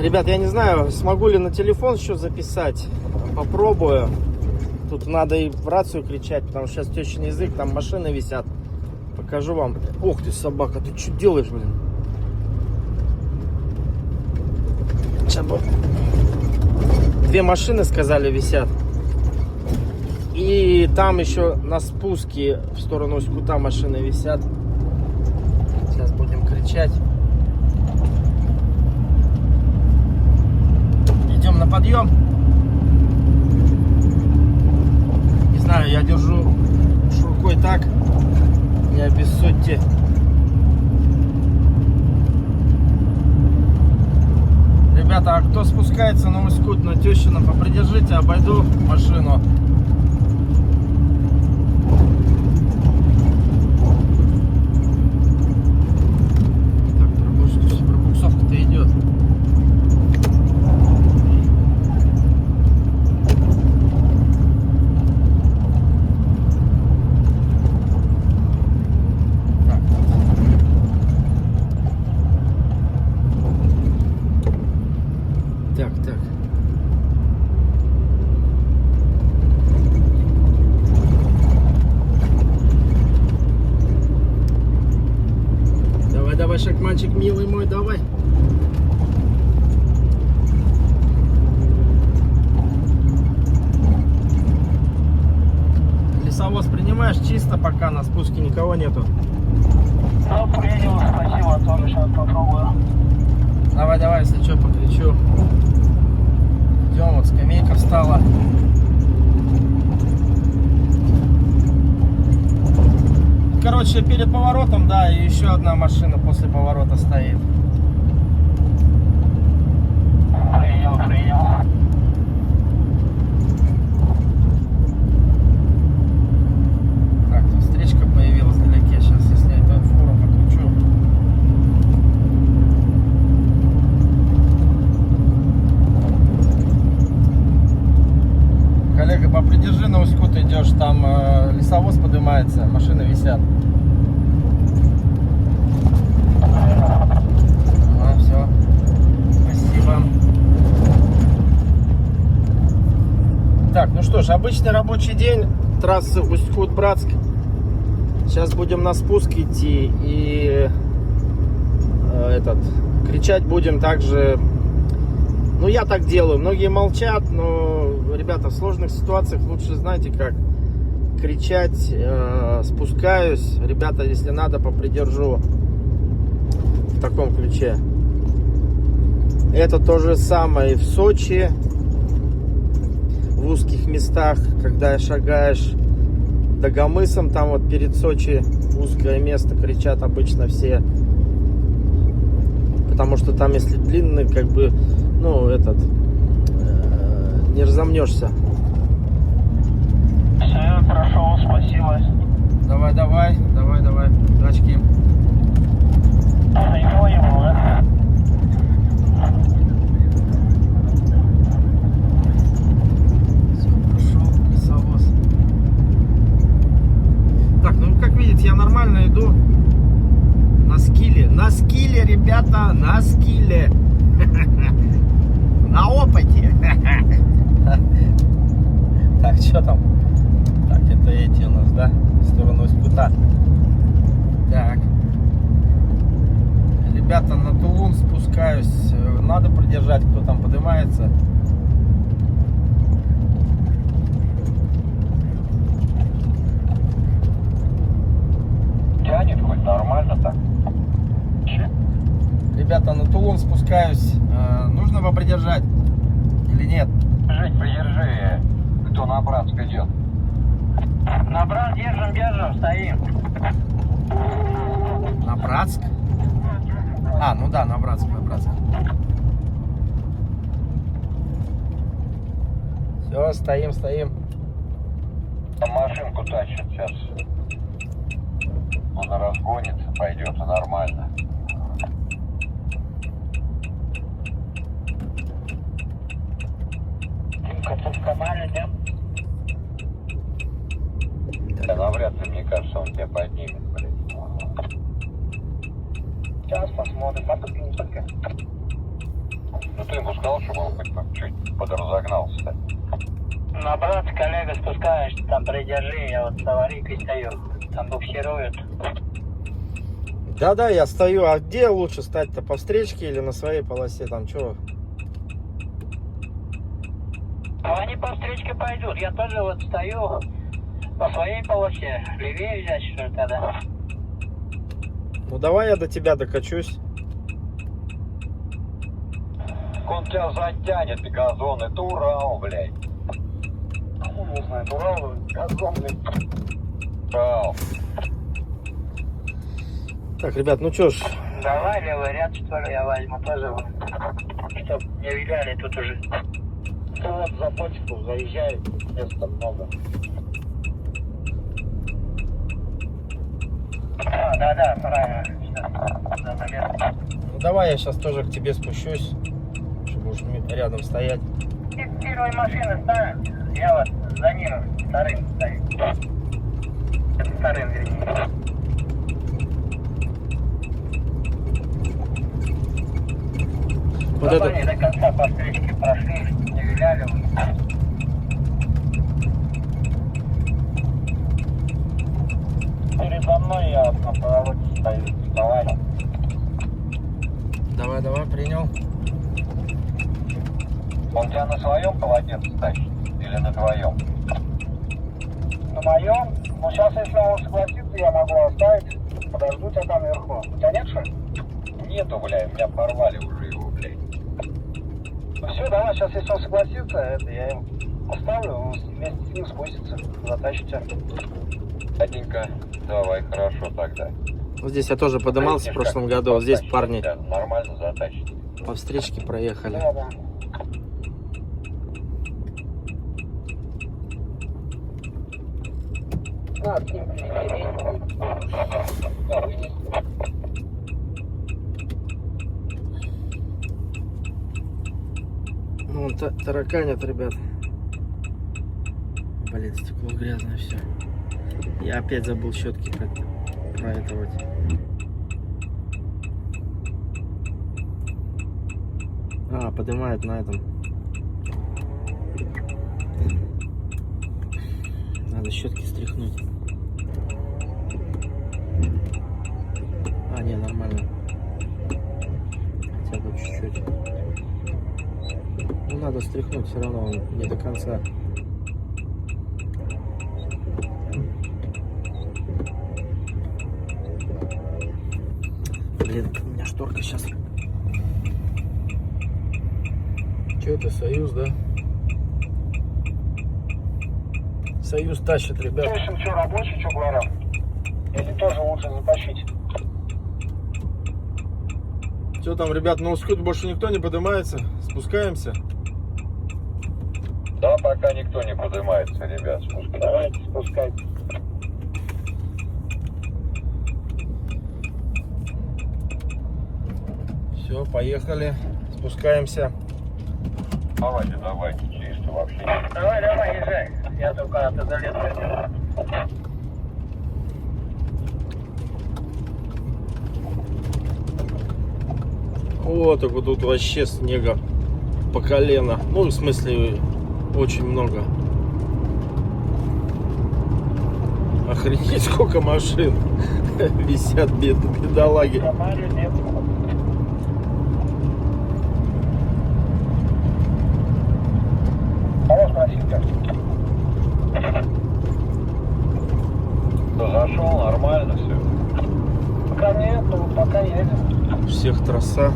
Ребят, я не знаю, смогу ли на телефон еще записать. Попробую. Тут надо и в рацию кричать, потому что сейчас тещин язык, там машины висят. Покажу вам. Ох ты, собака, ты что делаешь, блин? Сейчас бы... Две машины, сказали, висят. И там еще на спуске в сторону Усть-Кута машины висят. Сейчас будем кричать. Идем на подъем. Не знаю, я держу рукой так. Не обессудьте. Ребята, а кто спускается на Усть-Кут, на Тещино, попридержите, обойду машину. Так, пробуксовка-то идет. Так. Давай, шагманчик, милый мой, давай. Лесовоз принимаешь? Чисто пока, на спуске никого нету. Ну, принял, спасибо, тоже сейчас попробую. Давай, если что, покричу. Идем, вот скамейка встала. Короче, перед поворотом, да, и еще одна машина после поворота стоит. Принял. Так, тут встречка появилась вдалеке. Сейчас, если это фуру покручу. Коллега, попридержи, на Усть-Кут идешь, там лесовоз поднимается, машины висят. Все. Спасибо. Так, ну что ж, обычный рабочий день, трассы Усть-Кут-Братск. Сейчас будем на спуск идти и кричать будем также. Ну, я так делаю, многие молчат, но, ребята, в сложных ситуациях лучше, знаете как, кричать. Спускаюсь, ребята, если надо, попридержу в таком ключе. Это то же самое и в Сочи, в узких местах, когда шагаешь Дагомысом, там вот перед Сочи узкое место, кричат обычно все. Потому что там, если длинный, как бы, ну, не разомнешься. Все, прошел, спасибо. Давай. Тачки. Никого не было, да? Все, прошел лесовоз. Так, ну, как видите, я нормально иду. На скилле, ребята, на скилле. На опыте. Так, что там? Так, это эти у нас, да? В сторону Усть-Кута. Так. Ребята, на Тулун спускаюсь. Надо придержать, кто там поднимается. Тянет хоть нормально так? Ребята, на Тулун спускаюсь. Нужно попридержать или нет? Жень, придержи, кто на Братск идет. На Братск держим, стоим. На Братск? А, ну да, на Братск. Все, стоим. Машинку тащит сейчас. Он разгонится, пойдет, и нормально. Тут в канале, нет? Да навряд ли, мне кажется, он тебя поднимет, блин. Сейчас посмотрим, а тут не только. Ну ты ему сказал, чтобы он хоть чуть подразогнался-то? Ну, брат, коллега, спускаешься, там придержи, я вот с аварийкой стою. Там буксируют. Да-да, я стою. А где лучше стать-то? По встречке или на своей полосе? Там что? Ну, они по встречке пойдут. Я тоже вот стою по своей полосе. Левее взять, что ли, тогда? Ну давай я до тебя докачусь. Он тебя затянет, газон, это Урал, блядь. Он не знает, Урал, газонный. Урал. Так, ребят, ну чё ж. Давай левый ряд, что ли, я возьму тоже, чтоб не видали тут уже. Ну вот за почку заезжает, места много. А, да, правильно. Ну давай я сейчас тоже к тебе спущусь, чтобы уж рядом стоять. Первой машины ставят, я вот за ним вторым стою. Вторым, вернее. Вот Ну, это... они до конца по встречке прошли, не виляли. Передо мной я на проводе стою, вставай. Давай, принял. Он тебя на своем полотенце тащит или на твоем? На моем. Ну сейчас, если он согласится, я могу оставить. Подожду тебя там наверху. У тебя нет, что ли? Нету, блядь, меня порвали уже его, блядь. Ну все, давай, сейчас, если он согласится, это я им оставлю, он вместе с ним спустится, затащите. Ладненько, давай, хорошо тогда. Вот здесь я тоже подымался в прошлом году. Вот здесь парни Да, нормально затащить. по встречке проехали. Да. А, к ним Ну, он тараканит, ребят. Блин, стекло грязное все. Я опять забыл щетки про это вот. А, поднимает на этом. Надо щетки стряхнуть. А, не, нормально. Хотя бы чуть-чуть. Ну, надо стряхнуть, все равно он не до конца. Блин, у меня шторка сейчас. Че это, Союз, да? Союз тащит, ребят. В общем, что рабочий, что говорят? Или тоже лучше затащить? Что там, ребят, на Ускут больше никто не поднимается? Спускаемся? Да, пока никто не поднимается, ребят. Давайте спускайтесь. Все, поехали. Спускаемся. Давайте, чисто вообще. Давай, езжай. Я только залезу. О, так вот тут вообще снега по колено. Ну, в смысле, очень много. Охренеть, сколько машин висят, бедолаги. Зашел, нормально все. Пока нет, пока едем. У всех трасса.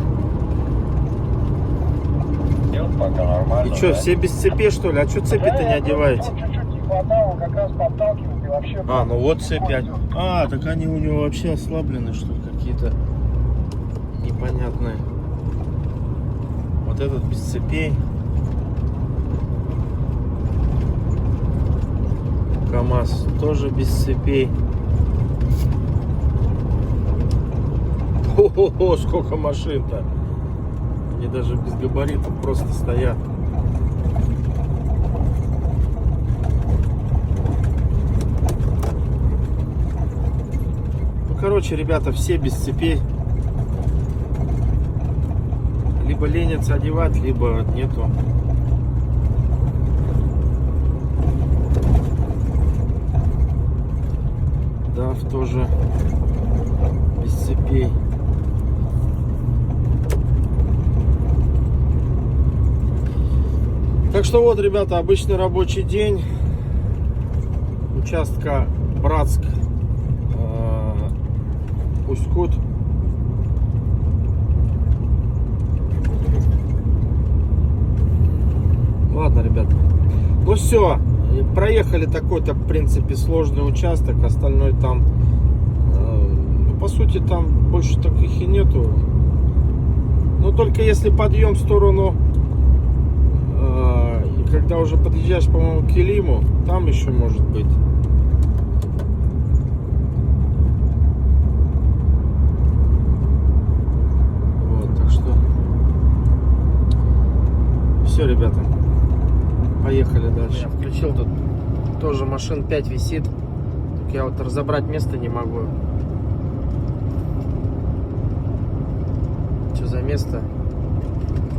Нет, пока нормально. И что, все без цепи, что ли? А что цепи-то не одеваете? Чуть-чуть не хватало, как раз подталкивать и вообще... А, ну вот цепи. А, так они у него вообще ослаблены, что ли, какие-то непонятные. Вот этот без цепей. КамАЗ тоже без цепей. О, сколько машин-то. Они даже без габаритов просто стоят. Ну, короче, ребята, все без цепей. либо ленятся одевать, либо нету. DAF тоже без цепей. Так что вот, ребята, обычный рабочий день участка Братск, Усть-Кут. Ладно, ребят, ну все, проехали такой-то, в принципе, сложный участок, остальной там, по сути, там больше таких и нету. Но только если подъем в сторону, когда уже подъезжаешь, по-моему, к Килиму, там еще может быть. Вот, так что все, ребята, поехали дальше. Я включил, тут тоже машин 5 висит, так я вот разобрать место не могу. Что за место?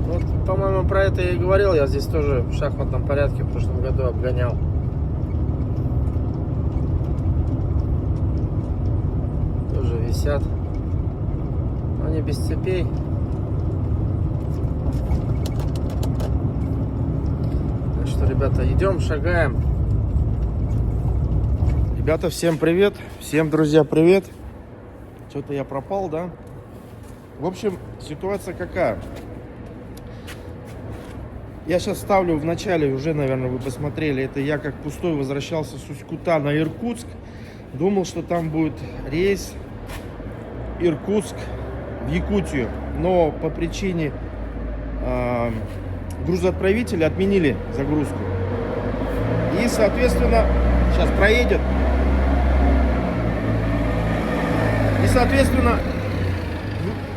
Вот, по-моему, про это я и говорил. Я здесь тоже в шахматном порядке в прошлом году обгонял. Тоже висят. Но они без цепей. Так что, ребята, идем, шагаем. Ребята, всем привет. Всем, друзья, привет. Что-то я пропал, да? В общем, ситуация какая? Я сейчас ставлю в начале, уже, наверное, вы посмотрели, это я как пустой возвращался с Усть-Кута на Иркутск. Думал, что там будет рейс Иркутск в Якутию. Но по причине грузоотправителя отменили загрузку. И, соответственно, сейчас проедет. И, соответственно,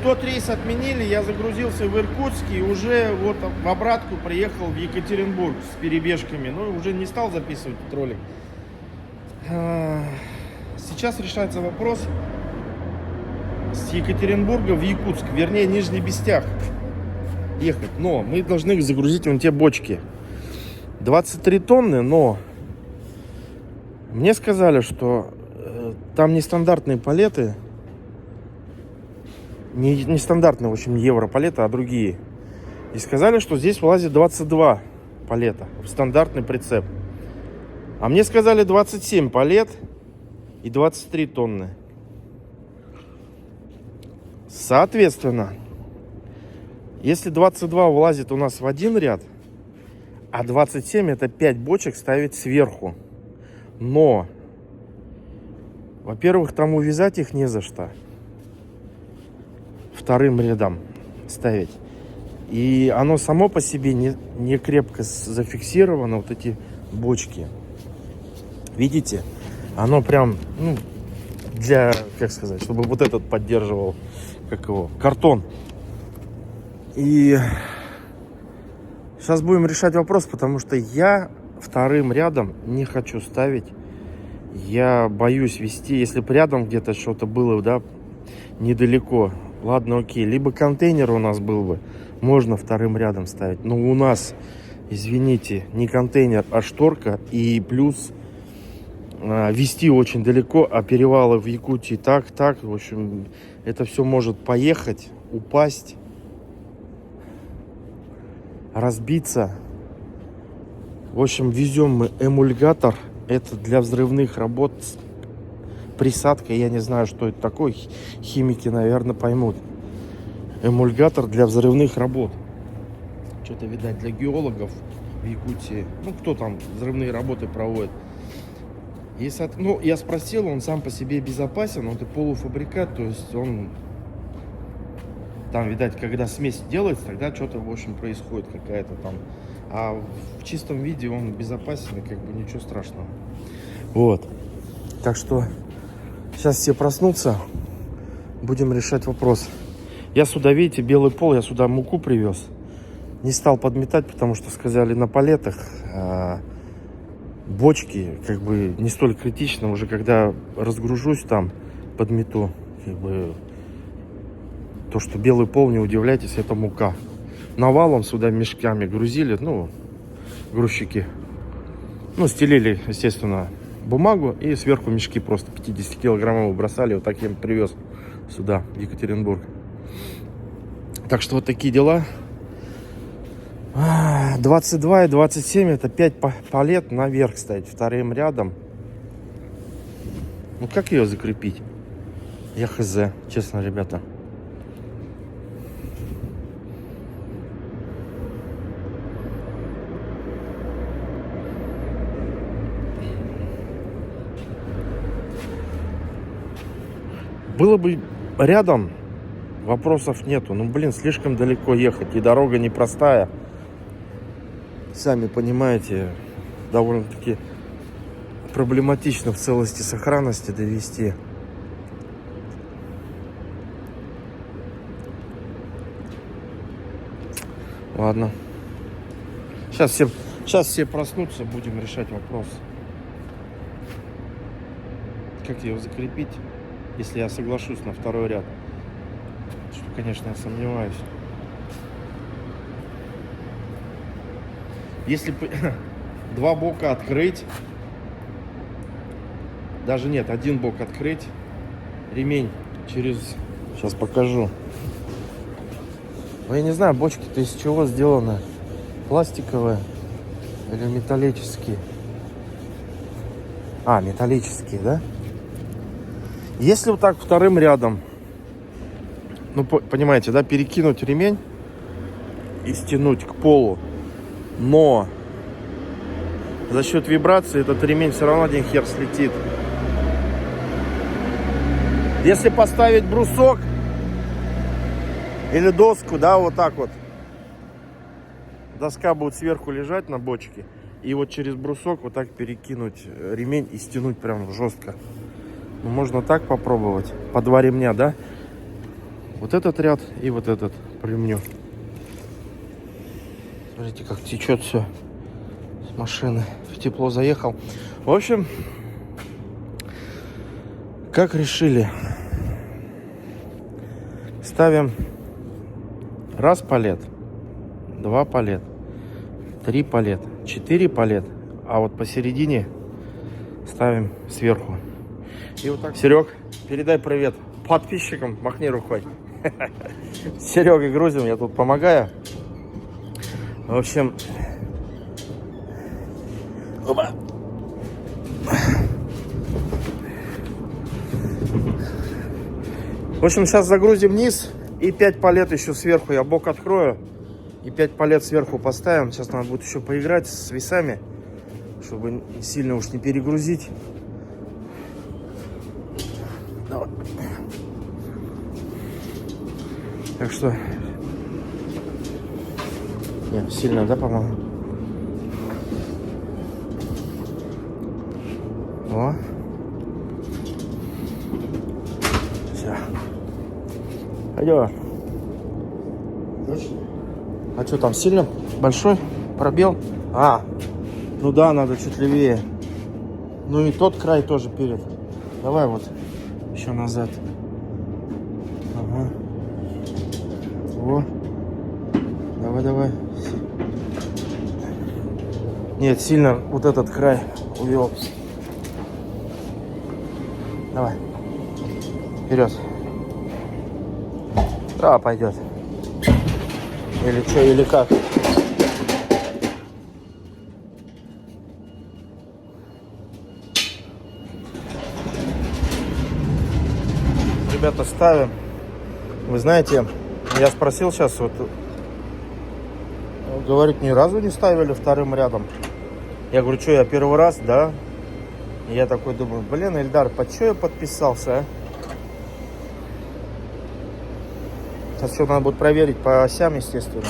тот рейс отменили, я загрузился в Иркутск и уже вот в обратку приехал в Екатеринбург с перебежками. Но уже не стал записывать этот ролик. Сейчас решается вопрос с Екатеринбурга в Якутск, вернее, Нижний Бестях ехать. Но мы должны загрузить вон те бочки. 23 тонны, но мне сказали, что там нестандартные палеты. Не стандартные, в общем, евро палеты, а другие. И сказали, что здесь влазит 22 палета в стандартный прицеп. А мне сказали 27 палет и 23 тонны. Соответственно, если 22 влазит у нас в один ряд, а 27 это 5 бочек ставить сверху. Но, во-первых, там увязать их не за что. Вторым рядом ставить. И оно само по себе не крепко зафиксировано, вот эти бочки. Видите? Оно прям, ну, для, как сказать, чтобы вот этот поддерживал, как его, картон. И сейчас будем решать вопрос, потому что я вторым рядом не хочу ставить. Я боюсь вести, если бы рядом где-то что-то было, да, недалеко. Ладно, окей. Либо контейнер у нас был бы, можно вторым рядом ставить. Но у нас, извините, не контейнер, а шторка. И плюс вести очень далеко, а перевалы в Якутии так. В общем, это все может поехать, упасть, разбиться. В общем, везем мы эмульгатор. Это для взрывных работ. Присадка, я не знаю, что это такое. Химики, наверное, поймут. Эмульгатор для взрывных работ. Что-то, видать, для геологов в Якутии. Ну, кто там взрывные работы проводит. Если, ну, я спросил, он сам по себе безопасен. Он это полуфабрикат, то есть он... Там, видать, когда смесь делается, тогда что-то, в общем, происходит какая-то там. А в чистом виде он безопасен, и как бы ничего страшного. Вот. Так что... Сейчас все проснутся, будем решать вопрос. Я сюда, видите, белый пол, я сюда муку привез. Не стал подметать, потому что сказали на палетах бочки, как бы не столь критично. Уже когда разгружусь там, подмету, как бы то, что белый пол, не удивляйтесь, это мука. навалом сюда мешками грузили, ну, грузчики. Ну, стелили, естественно, бумагу и сверху мешки просто 50-килограммовые бросали. Вот так я им привез сюда, в Екатеринбург. Так что вот такие дела. 22 и 27 это 5 палет наверх ставить вторым рядом. Ну как ее закрепить? Я хз, честно, ребята. Было бы рядом, вопросов нету. Ну, блин, слишком далеко ехать. И дорога непростая. Сами понимаете, довольно-таки проблематично в целости сохранности довести. Ладно. Сейчас все проснутся, будем решать вопрос. Как его закрепить, если я соглашусь на второй ряд? Что, конечно, я сомневаюсь. Если два бока открыть, даже нет, один бок открыть, ремень через... Сейчас покажу. Ну, я не знаю, бочки-то из чего сделаны. Пластиковые или металлические? А, металлические, да? Если вот так вторым рядом, ну, понимаете, да, перекинуть ремень и стянуть к полу, но за счет вибрации этот ремень все равно один хер слетит. Если поставить брусок или доску, да, вот так вот, доска будет сверху лежать на бочке, и вот через брусок вот так перекинуть ремень и стянуть прям жестко. Ну, можно так попробовать. По два ремня, да? Вот этот ряд и вот этот по ремню. Смотрите, как течет все с машины. В тепло заехал. В общем, как решили. Ставим раз палет, 2 палет, 3 палет, 4 палет. А вот посередине ставим сверху. И вот так. Серег, передай привет подписчикам, махни рукой. С Серегой грузим, я тут помогаю. В общем, оба. В общем, сейчас загрузим вниз и 5 палет еще сверху. Я бок открою и 5 палет сверху поставим. Сейчас надо будет еще поиграть с весами, чтобы сильно уж не перегрузить. Давай. Так что... Нет, сильно, да, по-моему? О. Все. Пойдем. А что там, сильно? Большой пробел? А, ну да, надо чуть левее. Ну и тот край тоже перед. Давай вот еще назад. Ага. Во. Давай, давай. Нет, сильно вот этот край увел. Давай. Вперед. Да, пойдет. Или что, или как? Ребята, ставим. Вы знаете, я спросил сейчас, вот, говорит, ни разу не ставили вторым рядом. Я говорю, что, я первый раз, да? И я такой думаю, блин, Эльдар, под что я подписался, а? Сейчас все надо будет проверить по осям, естественно.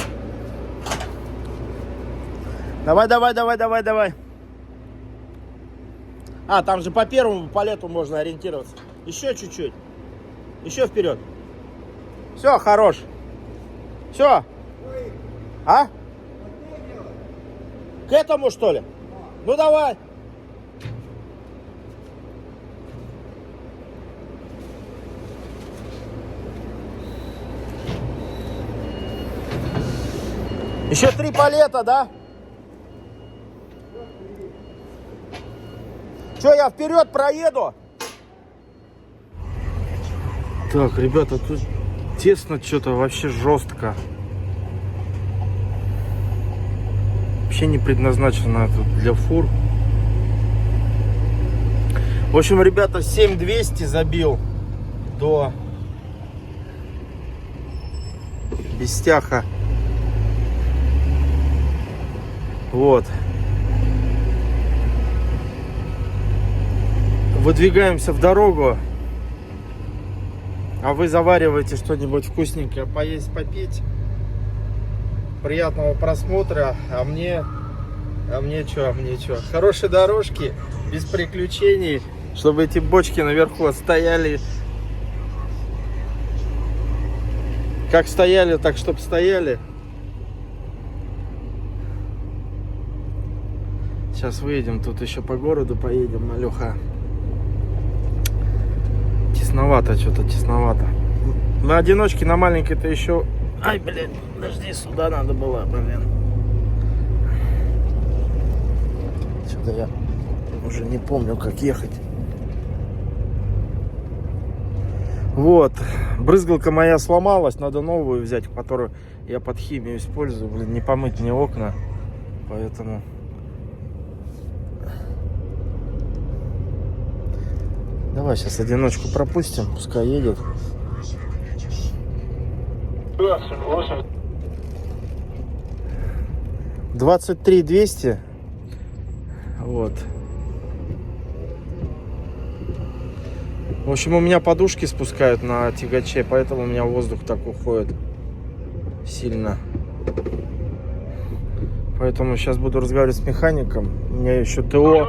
Давай, давай, давай, давай, давай. А, там же по первому палету можно ориентироваться. Еще чуть-чуть. Еще вперед. Все, хорош. Все. А? К этому, что ли? Ну, давай. Еще 3 палета, да? Че, я вперед проеду? Так, ребята, тут тесно что-то, вообще жестко. Вообще не предназначено это для фур. В общем, ребята, 7200 забил до Бестяха. Вот. Выдвигаемся в дорогу. А вы завариваете что-нибудь вкусненькое, поесть, попить. Приятного просмотра. А мне что? Хорошей дорожки, без приключений, чтобы эти бочки наверху стояли. Как стояли, так чтоб стояли. Сейчас выедем, тут еще по городу поедем, Малюха. Тесновато, что-то тесновато. На одиночке, на маленькой-то еще... Ай, блин, подожди, сюда надо было, блин. Что-то я уже не помню, как ехать. Вот, брызгалка моя сломалась, надо новую взять, которую я под химию использую. Блин, не помыть мне окна, поэтому... Давай сейчас одиночку пропустим, пускай едет. 23 200. Вот. В общем, у меня подушки спускают на тягаче, поэтому у меня воздух так уходит сильно. Поэтому сейчас буду разговаривать с механиком. У меня еще ТО.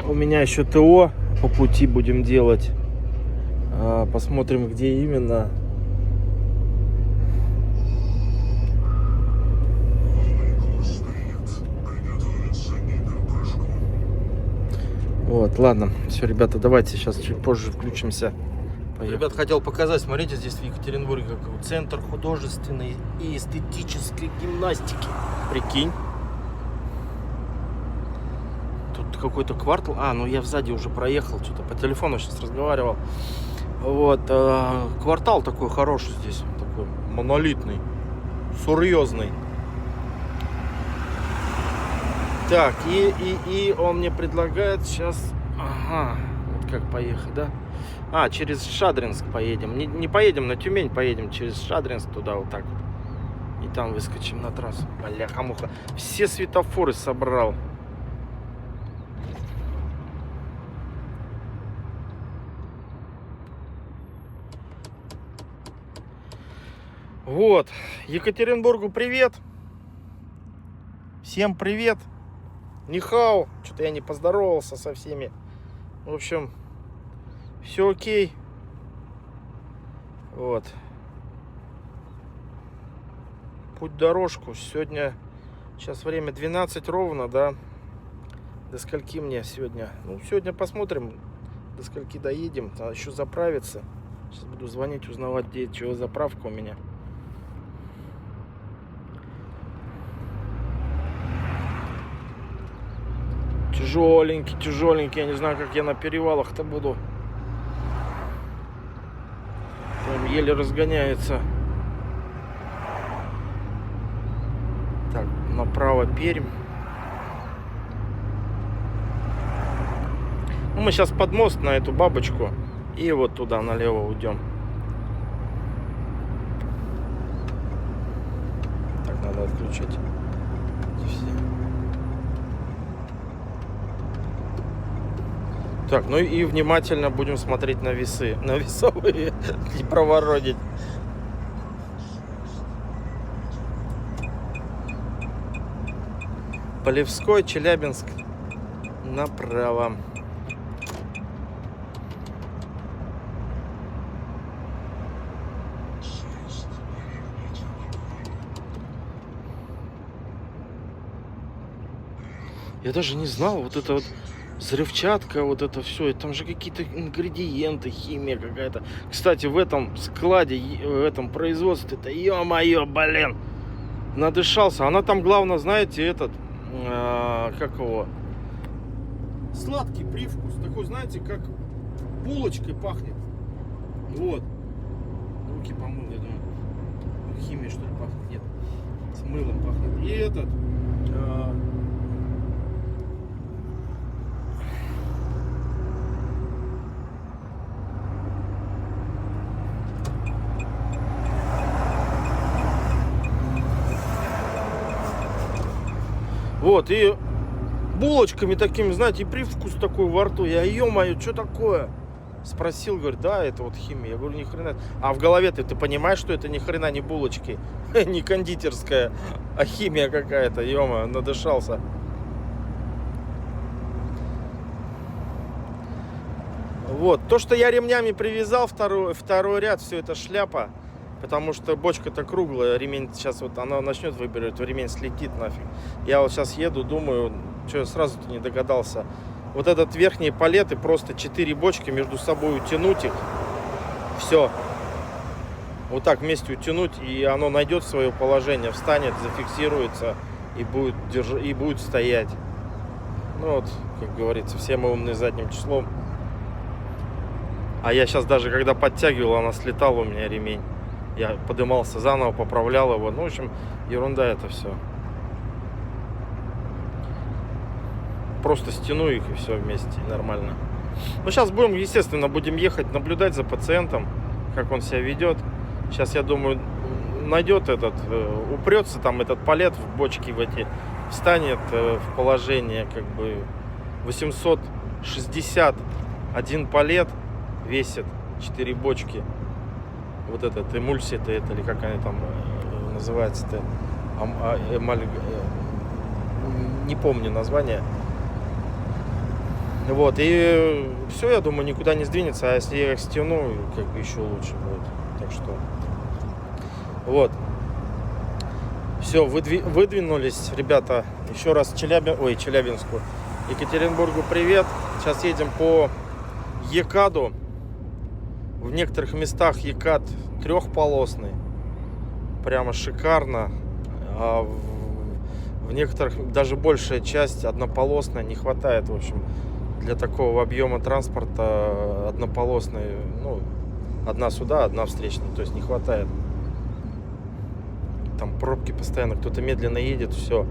У меня еще ТО по пути будем делать. Посмотрим, где именно. Вот, ладно. Все, ребята, давайте сейчас чуть позже включимся. Ребят, хотел показать, смотрите, здесь в Екатеринбурге какой центр художественной и эстетической гимнастики. Прикинь. Тут какой-то квартал. Ну я сзади уже проехал, что-то по телефону сейчас разговаривал. Вот, квартал такой хороший здесь, такой монолитный, серьезный. Так, и он мне предлагает сейчас... Ага, вот как поехать, да? Через Шадринск поедем. Не поедем на Тюмень, поедем через Шадринск туда вот так вот. И там выскочим на трассу. Бляха-муха. Все светофоры собрал. Вот. Екатеринбургу привет. Всем привет. Нихао. Что-то я не поздоровался со всеми. В общем, все окей. Вот. Путь-дорожку. Сегодня, сейчас время 12 ровно, да. До скольки мне сегодня? Сегодня посмотрим, до скольки доедем. Надо еще заправиться. Сейчас буду звонить, узнавать, где чего заправка у меня. Тяжеленький, я не знаю, как я на перевалах-то буду. Там еле разгоняется. Так, направо Пермь. Мы сейчас под мост на эту бабочку и вот туда налево уйдем. Так, надо отключить. Так, и внимательно будем смотреть на весы. На весовые не проворонить. Полевской, Челябинск. Направо. Я даже не знал, вот это вот взрывчатка, вот это все, там же какие-то ингредиенты, химия какая-то. Кстати, в этом складе, в этом производстве-то, ё-моё, блин, Надышался. Она там, главное, знаете, этот, как его, сладкий привкус. Такой, знаете, как булочкой пахнет. Вот. Руки помыл, я думаю. Химией, что ли, пахнет? Нет. С мылом пахнет. И этот... Вот, и булочками такими, знаете, и привкус такой во рту. Я, ё-моё, что такое? Спросил, говорит, да, это вот химия. Я говорю, ни хрена. А в голове ты понимаешь, что это ни хрена не булочки, не кондитерская, а химия какая-то. Ё-моё, надышался. Вот, то, что я ремнями привязал, второй ряд, все это шляпа. Потому что бочка-то круглая, ремень сейчас вот она начнет выбирать, ремень слетит нафиг. Я вот сейчас еду, думаю, что я сразу-то не догадался. Вот этот верхние палеты, просто 4 бочки между собой утянуть их. Все. Вот так вместе утянуть, и оно найдет свое положение, встанет, зафиксируется и будет стоять. Ну вот, как говорится, все мы умные задним числом. А я сейчас даже, когда подтягивал, она слетала у меня ремень. Я подымался заново, поправлял его. Ну, в общем, ерунда это все. Просто стяну их и все вместе, нормально. Ну, сейчас будем, естественно, будем ехать, наблюдать за пациентом, как он себя ведет. Сейчас, я думаю, найдет этот, упрется там этот палет в бочки в эти, встанет в положение, как бы 861 палет весит, 4 бочки. Вот этот эмульсия-то, это, или как они там называется-то, не помню название. Вот, и все, я думаю, никуда не сдвинется, а если я их стяну, как бы еще лучше будет. Так что, вот. Все, выдвинулись, ребята, еще раз Челябинску, Екатеринбургу привет. Сейчас едем по ЕКАДу. В некоторых местах ЕКАД трехполосный, прямо шикарно, а в некоторых даже большая часть однополосная, не хватает, в общем, для такого объема транспорта однополосной, ну, одна сюда, одна встречная, то есть не хватает. Там пробки постоянно, кто-то медленно едет, все.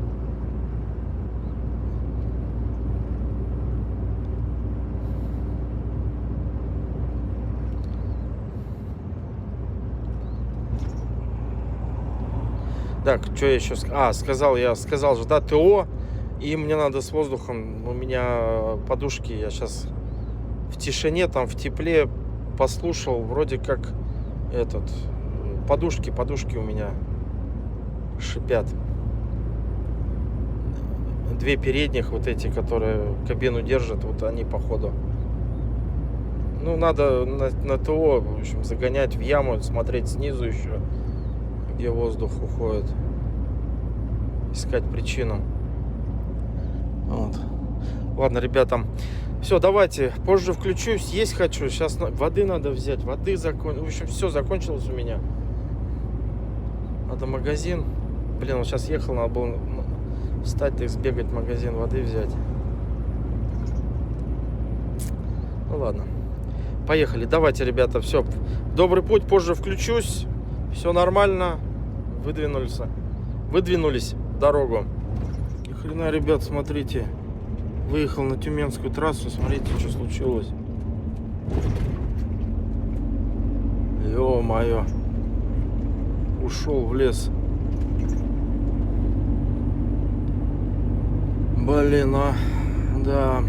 Так, что я еще сказал? Я сказал же, да, ТО, и мне надо с воздухом, у меня подушки, я сейчас в тишине, там в тепле послушал, вроде как подушки у меня шипят. 2 передних, вот эти, которые кабину держат, вот они походу. Ну, надо на ТО, в общем, загонять в яму, смотреть снизу еще, где воздух уходит, искать причину. Вот. Ладно, ребята, все, давайте, позже включусь, есть хочу, сейчас воды надо взять, в общем, все закончилось у меня. Надо магазин, блин, вот сейчас ехал, надо было встать и сбегать в магазин, воды взять. Ну ладно, поехали, давайте, ребята, все, добрый путь, позже включусь. Все нормально, выдвинулись в дорогу. Ни хрена, ребят, смотрите, выехал на Тюменскую трассу, смотрите, что случилось. Ё-моё, ушел в лес. Блин, да.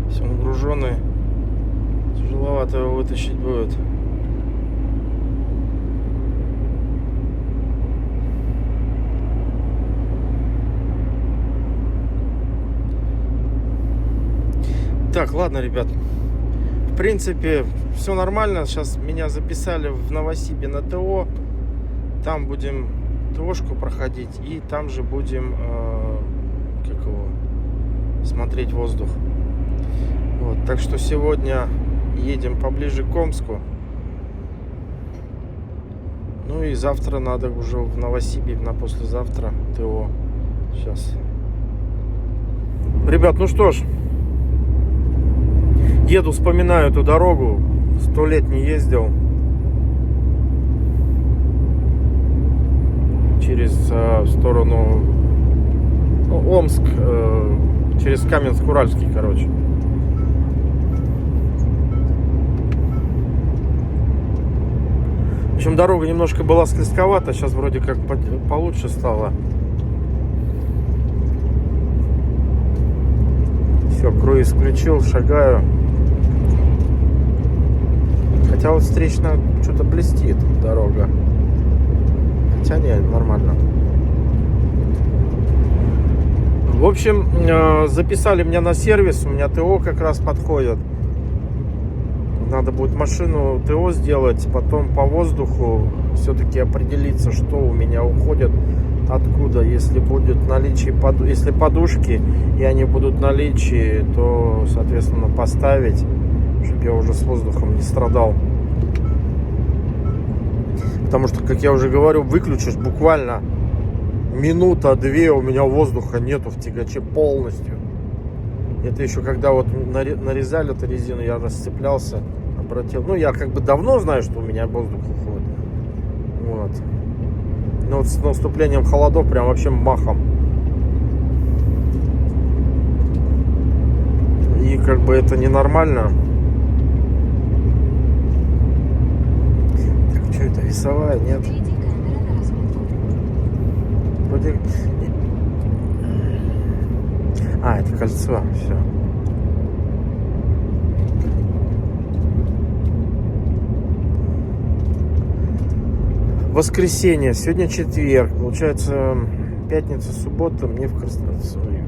Все нагруженный. Тяжеловато его вытащить будет. Так, ладно, ребят. В принципе, все нормально. Сейчас меня записали в Новосибе на ТО. Там будем ТОшку проходить. И там же будем смотреть воздух. Вот, так что сегодня едем поближе к Омску. Ну и завтра надо уже в Новосибирск, на послезавтра ТО. Сейчас. Ребят, ну что ж. Еду, вспоминаю эту дорогу. 100 лет не ездил. Через сторону Омск, через Каменск-Уральский, короче. В общем, дорога немножко была склизковата, сейчас вроде как получше стало. Все, круиз включил, шагаю. Хотя вот встречно что-то блестит дорога. Хотя нет, нормально. В общем, записали меня на сервис. У меня ТО как раз подходит. Надо будет машину ТО сделать. Потом по воздуху все-таки определиться, что у меня уходит, откуда. Если будет наличие, если подушки и они будут в наличии, то, соответственно, поставить, чтобы я уже с воздухом не страдал. Потому что, как я уже говорю, выключишь буквально минута-две, у меня воздуха нету в тягаче полностью. Это еще когда вот нарезали эту резину, я расцеплялся, обратил. Ну, я как бы давно знаю, что у меня воздух уходит. Вот. Но вот с наступлением холодов прям вообще махом. И как бы это ненормально. Так, что это, весовая? Нет. Вроде... А, это кольцо, все. Воскресенье, сегодня четверг, получается пятница, суббота. Мне в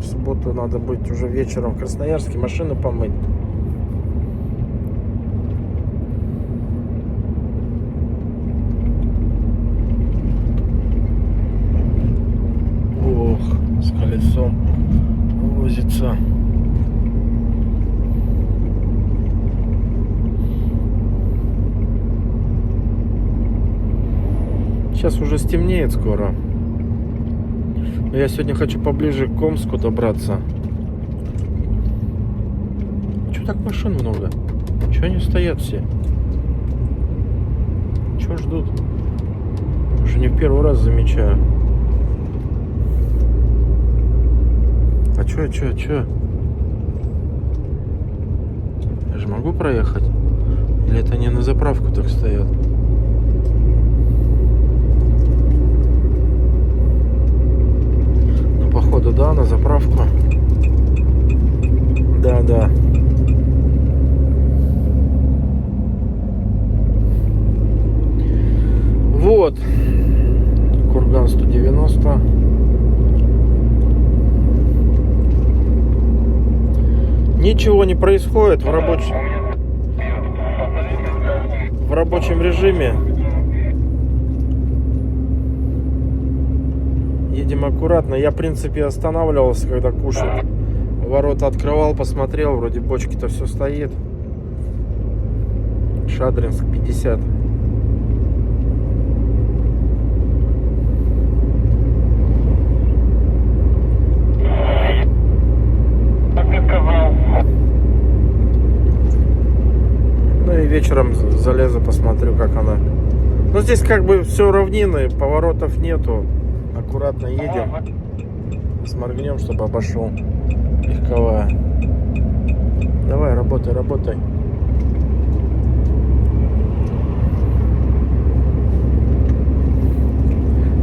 субботу надо быть уже вечером в Красноярске, машину помыть. Ох, с колесом возится. Сейчас уже стемнеет скоро. Но я сегодня хочу поближе к Омску добраться. Чего так машин много? Чего они стоят все? Чего ждут? Уже не в первый раз замечаю. А чё? Я же могу проехать? Или это они на заправку так стоят? Ну, походу, да, на заправку. Да. Вот. Курган 190. Ничего не происходит в рабочем режиме. Едем аккуратно. Я, в принципе, останавливался, когда кушать. Ворота открывал, посмотрел. Вроде бочки-то все стоит. Шадринск 50. Ну и вечером залезу, посмотрю, как она. Ну здесь как бы все равнины, поворотов нету. Аккуратно едем. Сморгнем, чтобы обошел. Легковая. Давай, работай.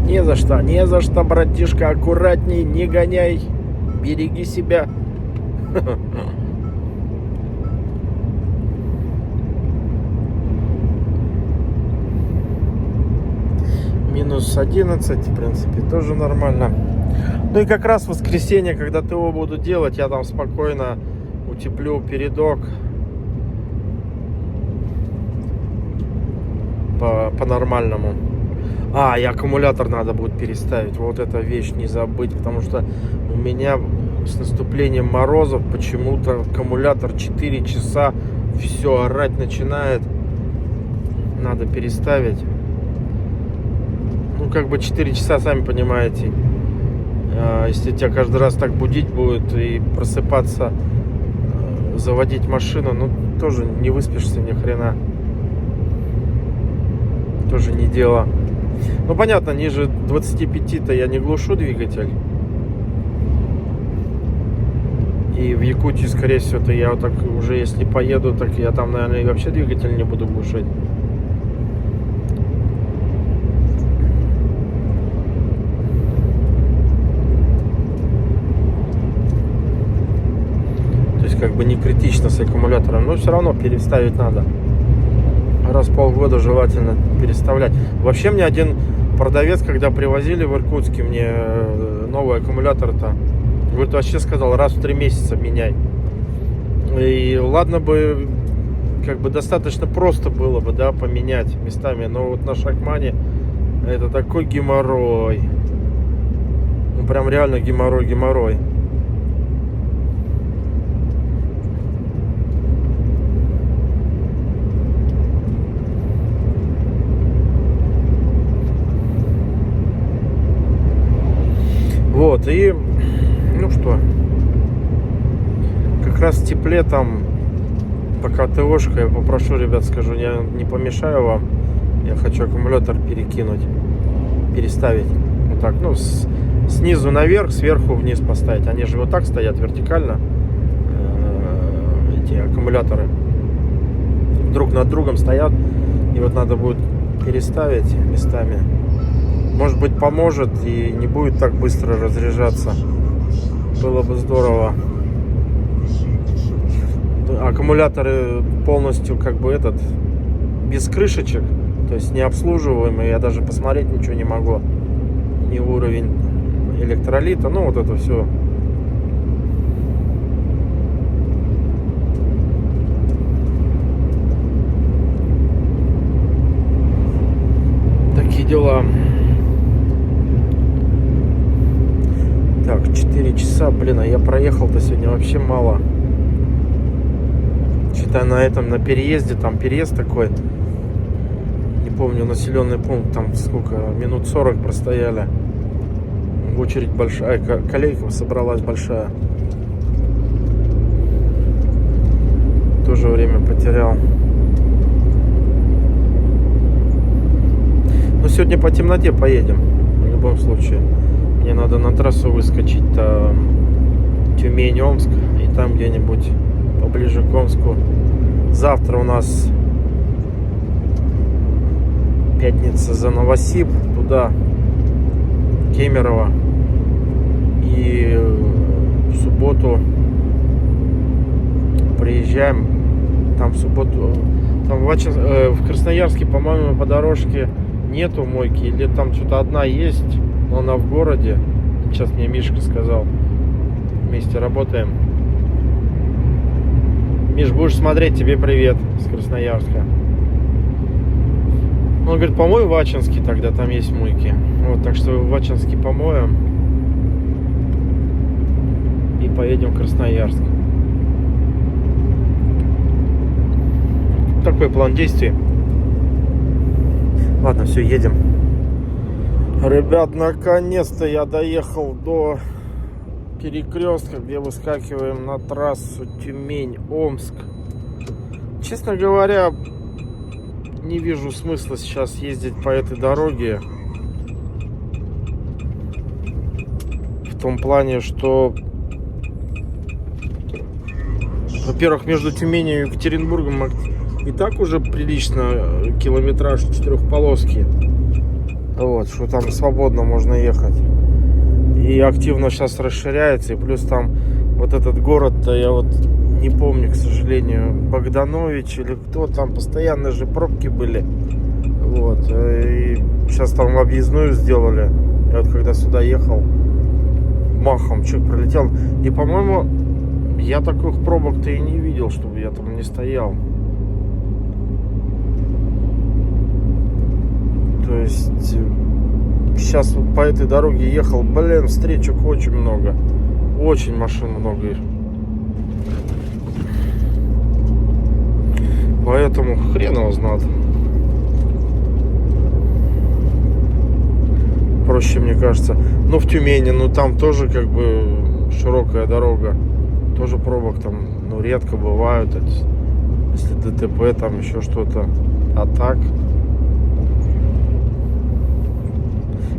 Не за что, братишка, аккуратней, не гоняй. Береги себя. Минус 11, в принципе, тоже нормально. Ну и как раз в воскресенье, когда ТО буду делать, я там спокойно утеплю передок по-нормальному. И аккумулятор надо будет переставить. Вот эта вещь не забыть, потому что у меня с наступлением морозов почему-то аккумулятор 4 часа все орать начинает. Надо переставить. как бы 4 часа, сами понимаете. Если тебя каждый раз так будить будет и просыпаться, заводить машину, ну, тоже не выспишься ни хрена. Тоже не дело. Ну, понятно, ниже 25-то я не глушу двигатель. И в Якутии, скорее всего-то, я вот так уже, если поеду, так я там, наверное, и вообще двигатель не буду глушить. То есть, как бы не критично с аккумулятором, но все равно переставить надо. Раз в полгода желательно переставлять. Вообще, мне один продавец, когда привозили в Иркутске мне новый аккумулятор-то, говорит, вообще сказал, раз в 3 месяца меняй. И ладно бы, как бы достаточно просто было бы, да, поменять местами. Но вот на Шахмане это такой геморрой. Ну, прям реально геморрой. Вот, и, ну что, как раз в тепле там, пока ТОшка, я попрошу, ребят, скажу, я не помешаю вам, я хочу аккумулятор переставить, вот так, ну, снизу наверх, сверху вниз поставить, они же вот так стоят вертикально, эти аккумуляторы, друг над другом стоят, и вот надо будет переставить местами. Может быть, поможет и не будет так быстро разряжаться. Было бы здорово. Аккумуляторы полностью как бы без крышечек, то есть не обслуживаемые. Я даже посмотреть ничего не могу. Ни уровень электролита, ну вот это все. Такие дела. Так, 4 часа, блин, а я проехал-то сегодня вообще мало. Считай, на переезде, там переезд такой, не помню, населенный пункт, там сколько, минут 40 простояли. Очередь большая, колейка собралась большая. Тоже время потерял. Но сегодня по темноте поедем, в любом случае. Мне надо на трассу выскочить, Тюмень-Омск, и там где-нибудь поближе к Омску. Завтра у нас пятница за Новосиб, туда, Кемерово. И в субботу приезжаем, там в субботу, там в Красноярске, по-моему, по дорожке нету мойки, или там что-то одна есть. Но она в городе. Сейчас мне Мишка сказал. Вместе работаем. Миш, будешь смотреть, тебе привет с Красноярска. Он говорит, помой в Ачинске, тогда там есть мойки. Вот, так что в Ачинске помоем. И поедем в Красноярск. Такой план действий. Ладно, все, едем. Ребят, наконец-то я доехал до перекрестка, где выскакиваем на трассу Тюмень-Омск. Честно говоря, не вижу смысла сейчас ездить по этой дороге. В том плане, что, во-первых, между Тюменью и Екатеринбургом и так уже прилично километраж 4-полоски. Вот, что там свободно можно ехать. И активно сейчас расширяется. И плюс там вот этот город-то, я вот не помню, к сожалению, Богданович или кто там, постоянно же пробки были. Вот. И сейчас там объездную сделали. Я вот когда сюда ехал, махом чуть пролетел. И, по-моему, я таких пробок-то и не видел, чтобы я там не стоял. То есть сейчас вот по этой дороге ехал, блин, встречек очень много. Очень машин много. Поэтому хрен его знает. проще, мне кажется. Ну, в Тюмени, ну, там тоже как бы широкая дорога. Тоже пробок там, ну, редко бывают. Если ДТП, там еще что-то. А так...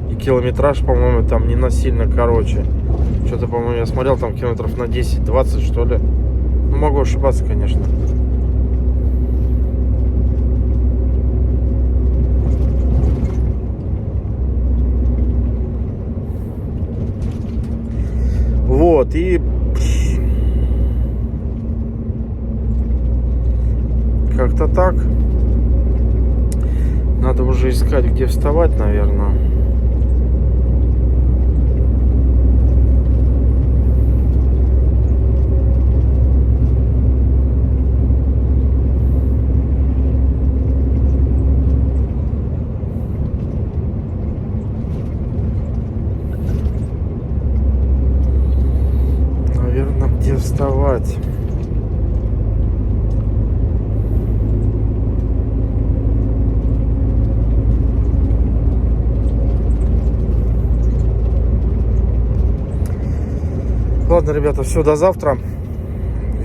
И километраж, по-моему, там не насильно короче. Что-то, по-моему, я смотрел, там километров на 10-20, что ли. Ну, могу ошибаться, конечно. Вот, и... Как-то так. Надо уже искать, где вставать, наверное. Наверное, где вставать. Ладно, ребята, все, до завтра.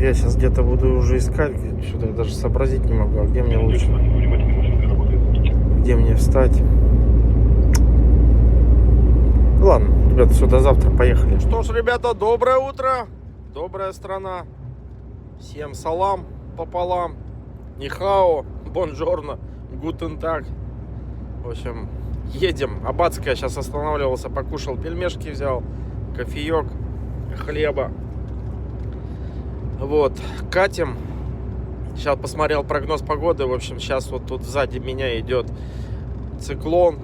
Я сейчас где-то буду уже искать. Что-то я даже сообразить не могу. А где мне лучше? Где мне встать? Ладно, ребята, все, до завтра. Поехали. Что ж, ребята, доброе утро. Добрая страна. Всем салам пополам. Нихао, бонжорно, гутен так. В общем, едем. Аббатская, сейчас останавливался, покушал пельмешки, взял кофеек, хлеба. Вот, катим. Сейчас посмотрел прогноз погоды. В общем, сейчас вот тут сзади меня идет циклон.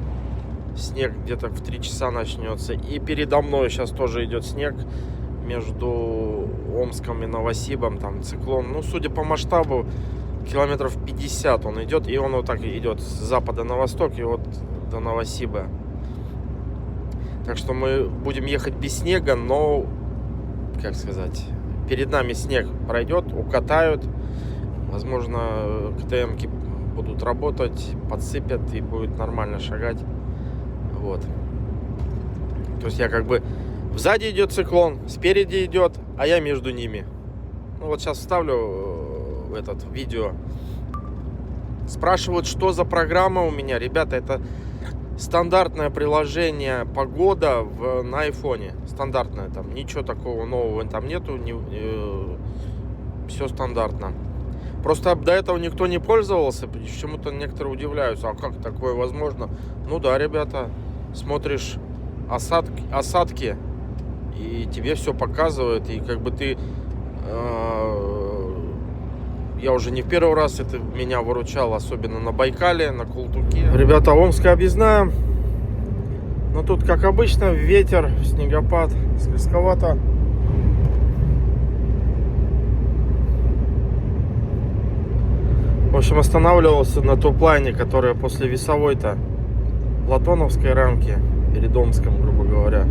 Снег где-то в 3 часа начнется. И передо мной сейчас тоже идет снег. Между Омском и Новосибом там циклон. Ну, судя по масштабу, километров 50 он идет. И он вот так идет с запада на восток и вот до Новосиба. Так что мы будем ехать без снега, но, как сказать, перед нами снег пройдет, укатают. Возможно, КТМ-ки будут работать, подсыпят и будет нормально шагать. Вот. То есть я как бы... Сзади идет циклон, спереди идет, а я между ними. Ну вот сейчас вставлю этот видео. Спрашивают, что за программа у меня. Ребята, это стандартное приложение «Погода» на айфоне. Стандартное там. Ничего такого нового там нету. Все стандартно. Просто до этого никто не пользовался. Почему-то некоторые удивляются. А как такое возможно? Ну да, ребята. Смотришь осадки. И тебе все показывает. И как бы ты... Я уже не в первый раз это меня выручал, особенно на Байкале, на Култуке. Ребята, Омская объездная. Но тут, как обычно, ветер, снегопад, скользковато. В общем, останавливался на топ-лайне, которая после весовой-то Платоновской рамки, перед Омском, грубо говоря,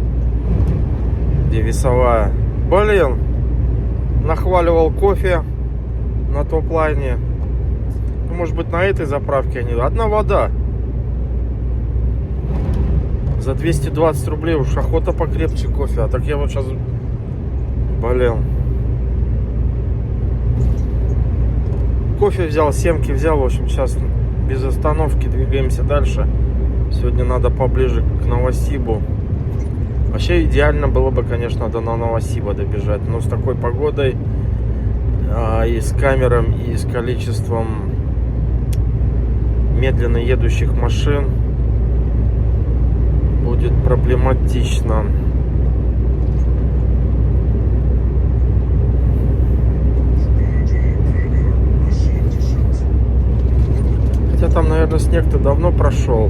где весовая. Блин, нахваливал кофе на топ-лайне. Ну, может быть, на этой заправке они... Одна вода. За 220 рублей уж охота покрепче кофе. А так я вот сейчас... Блин. Кофе взял, семки взял. В общем, сейчас без остановки двигаемся дальше. Сегодня надо поближе к Новосибу. Вообще идеально было бы, конечно, до Новосиба добежать. Но с такой погодой... и с камером, и с количеством медленно едущих машин будет проблематично. Хотя там, наверное, снег-то давно прошел.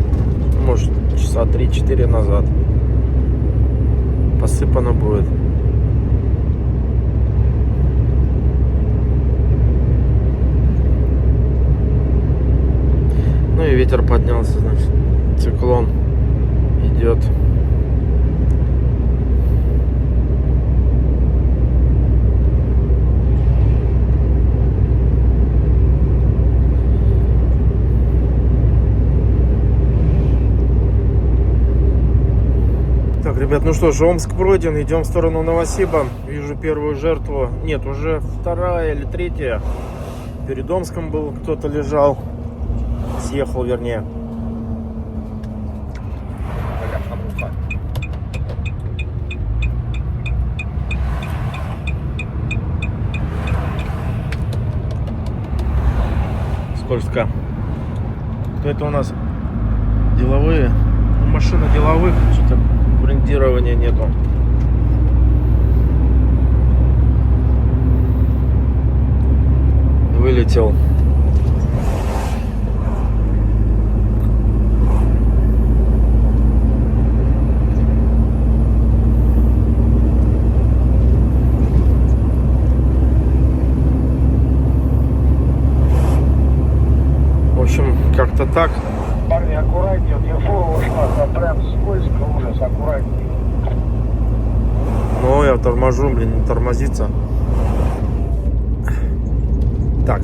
Может, часа 3-4 назад. Посыпано будет. Ну и ветер поднялся, значит, циклон идет. Так, ребят, ну что ж, Омск пройден, идем в сторону Новосиба. Вижу первую жертву. Нет, уже вторая или третья. Перед Омском был, кто-то лежал. Съехал, вернее. Скользко. Кто это у нас? Деловые? Ну, машина деловых, что-то брендирования нету. Вылетел. В общем, как-то так. Парни, аккуратнее, где фура ушла, там прям скользко, ужас, аккуратнее. Ну, я торможу, блин, не тормозится. Так.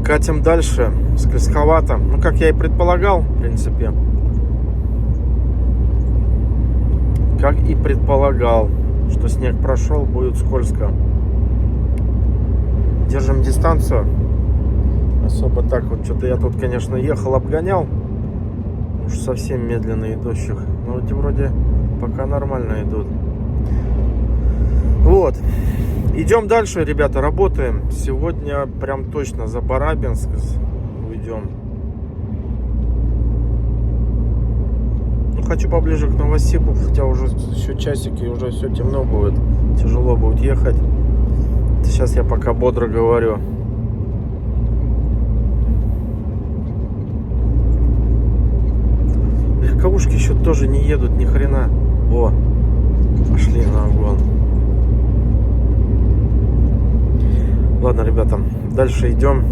Катим дальше. Скользковато. Ну, как я и предполагал, в принципе. Как и предполагал, что снег прошел, будет скользко. Держим дистанцию. Особо так вот, что-то я тут, конечно, ехал, обгонял. Уж совсем медленно идущих. Но эти вроде пока нормально идут. Вот. Идем дальше, ребята, работаем. Сегодня прям точно за Барабинск уйдем. Ну, хочу поближе к Новосибу, хотя уже еще часики, и уже все темно будет. Тяжело будет ехать. Сейчас я пока бодро говорю. Легковушки еще тоже не едут ни хрена. О, пошли на огонь. Ладно, ребята, дальше идем.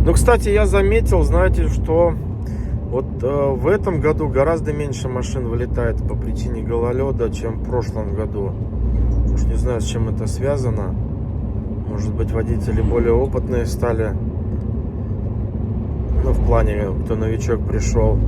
Ну, кстати, я заметил, знаете, что вот в этом году гораздо меньше машин вылетает по причине гололеда, чем в прошлом году. Уж не знаю, с чем это связано. Может быть, водители более опытные стали. Ну, в плане, кто новичок пришел.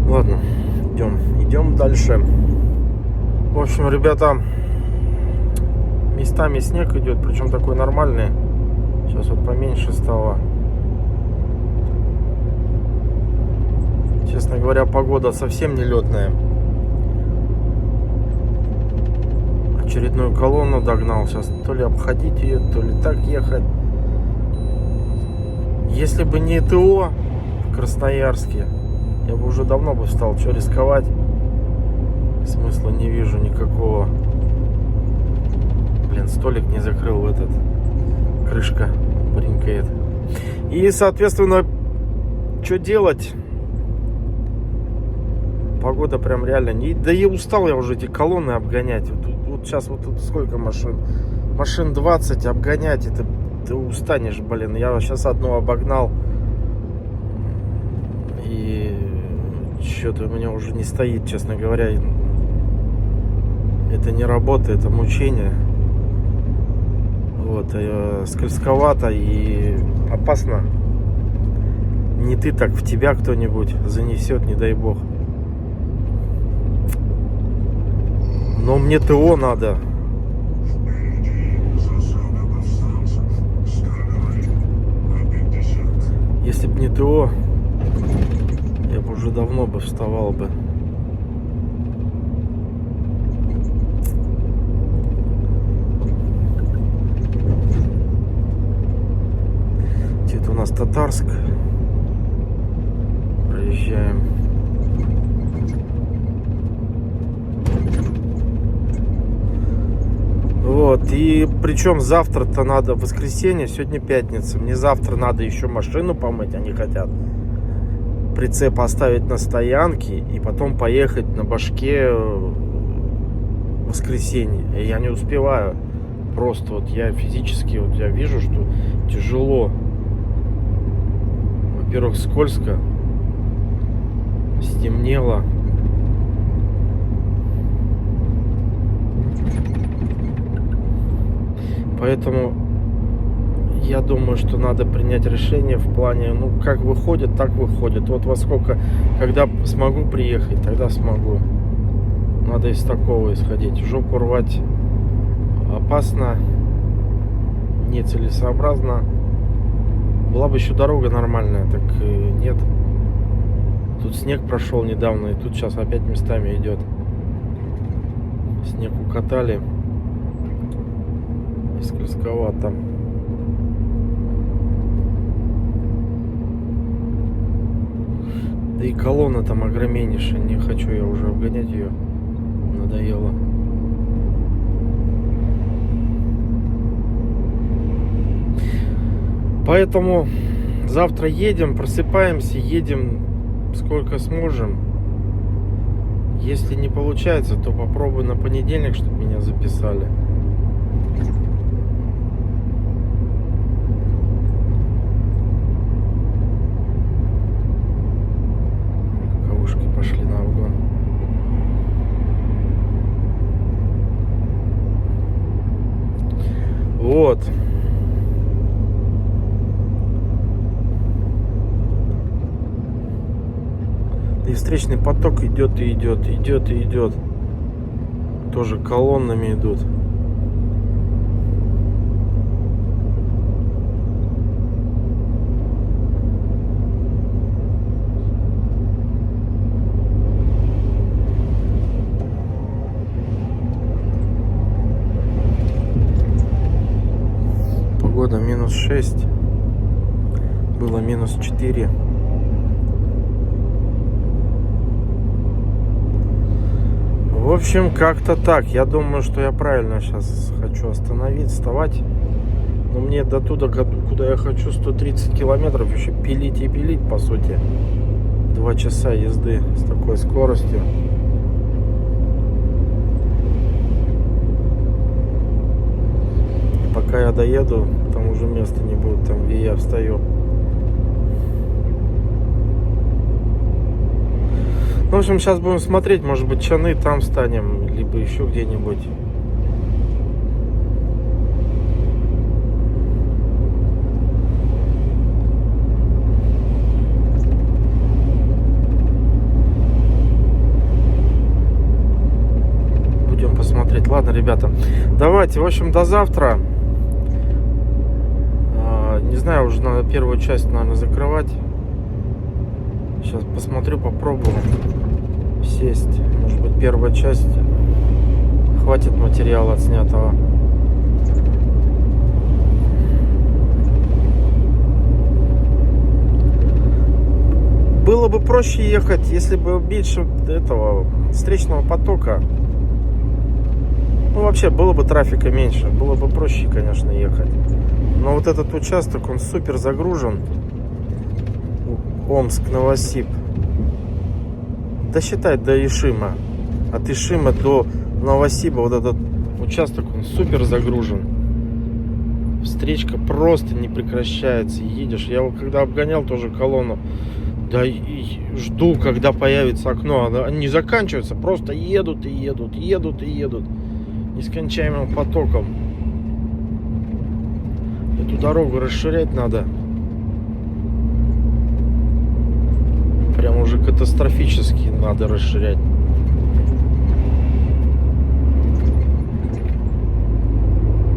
Ладно, идем дальше. В общем, ребята, местами снег идет, причем такой нормальный. Сейчас вот поменьше стало. Честно говоря, погода совсем не летная. Очередную колонну догнал. Сейчас то ли обходить ее, то ли так ехать. Если бы не ТО в Красноярске, я бы уже давно бы встал. Что рисковать? Смысла не вижу никакого. Блин, столик не закрыл этот. Крышка бринкает. И, соответственно, что делать? Погода прям реально не... Да и устал я уже эти колонны обгонять. Вот сейчас вот тут сколько машин? Машин 20 обгонять. Это ты устанешь, блин. Я сейчас одну обогнал. И что-то у меня уже не стоит, честно говоря. Это не работа, это мучение. Вот, скользковато и опасно. Не ты, так в тебя кто-нибудь занесет, не дай бог. Но мне ТО надо. Если бы не ТО, я бы уже давно бы вставал бы. Это у нас Татарск. Проезжаем. Вот, и причем завтра-то надо, воскресенье, сегодня пятница. Мне завтра надо еще машину помыть, они хотят. Прицеп оставить на стоянке и потом поехать на башке в воскресенье. И я не успеваю. Просто вот я физически, вот я вижу, что тяжело. Во-первых, скользко, стемнело. Поэтому я думаю, что надо принять решение в плане, ну, как выходит, так выходит. Вот во сколько, когда смогу приехать, тогда смогу. Надо из такого исходить. Жопу рвать опасно, нецелесообразно. Была бы еще дорога нормальная, так нет. Тут снег прошел недавно, и тут сейчас опять местами идет. Снег укатали. И скользковато. Да и колонна там огромнейшая. Не хочу я уже обгонять ее. Надоело. Поэтому завтра едем, просыпаемся, едем сколько сможем. Если не получается, то попробую на понедельник, чтобы меня записали. Кавушки пошли на обгон. Вот. И встречный поток идет и идет, идет и идет. Тоже колоннами идут. Погода -6. Было -4. В общем, как-то так. Я думаю, что я правильно сейчас хочу остановить, вставать. Но мне до туда, куда я хочу, 130 километров еще пилить и пилить, по сути. 2 часа езды с такой скоростью. И пока я доеду, там уже места не будет, там где я встаю. В общем, сейчас будем смотреть, может быть, Чаны там станем, либо еще где-нибудь. Будем посмотреть. Ладно, ребята, давайте, в общем, до завтра. Не знаю, уже надо первую часть, наверное, закрывать. Сейчас посмотрю, попробую сесть. Может быть, первая часть хватит материала отснятого. Было бы проще ехать, если бы меньше этого встречного потока. Ну, вообще, было бы трафика меньше. Было бы проще, конечно, ехать. Но вот этот участок, он супер загружен. Омск, Новосиб. Да считай до Ишима. От Ишима до Новосиба вот этот участок, он супер загружен. Встречка просто не прекращается. Едешь. Я вот когда обгонял тоже колонну, да и жду, когда появится окно. Они не заканчиваются, просто едут и едут, едут и едут нескончаемым потоком. Эту дорогу расширять надо. Прям уже катастрофически надо расширять.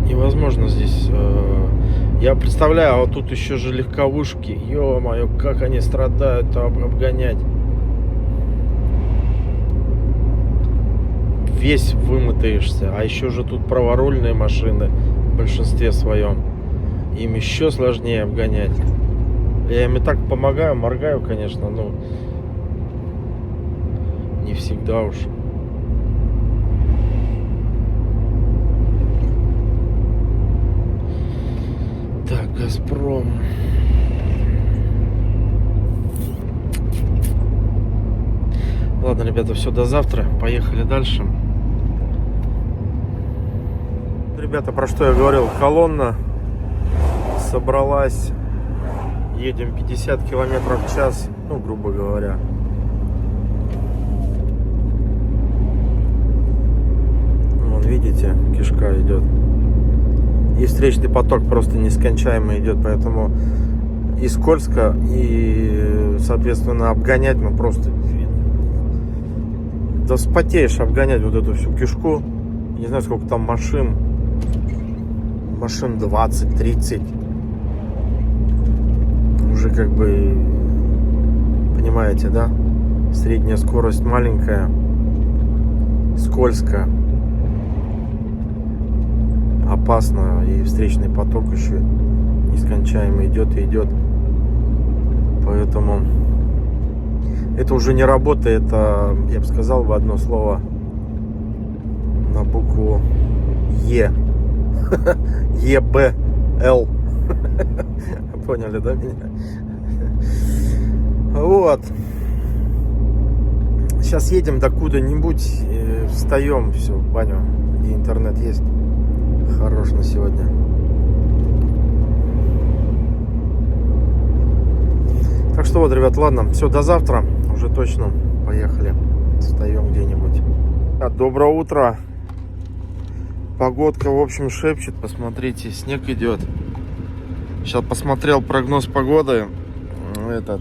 Невозможно здесь. Я представляю, а вот тут еще же легковушки. Ё-моё, как они страдают обгонять. Весь вымотаешься. А еще же тут праворульные машины в большинстве своем. Им еще сложнее обгонять. Я им и так помогаю, моргаю, конечно, но не всегда уж. Так, Газпром. Ладно, ребята, все, до завтра. Поехали дальше. Ребята, про что я говорил? Колонна собралась Едем 50 километров в час, ну, грубо говоря. Вон, видите, кишка идет. И встречный поток просто нескончаемый идет, поэтому и скользко, и, соответственно, обгонять, ну, просто... Да вспотеешь обгонять вот эту всю кишку. Не знаю, сколько там машин. Машин 20-30. Уже как бы, понимаете, да? Средняя скорость маленькая. Скользко. Опасно. И встречный поток еще нескончаемо идет и идет. Поэтому это уже не работа. Это, я бы сказал, в одно слово на букву Е. ЕБЛ. Поняли, да, меня? Вот. Сейчас едем до куда-нибудь, встаем, все, в баню, где интернет есть. Хорош на сегодня. Так что вот, ребят, ладно, все, до завтра. Уже точно поехали. Встаем где-нибудь. Доброе утро. Погодка, в общем, шепчет. Посмотрите, снег идет. Сейчас посмотрел прогноз погоды. Этот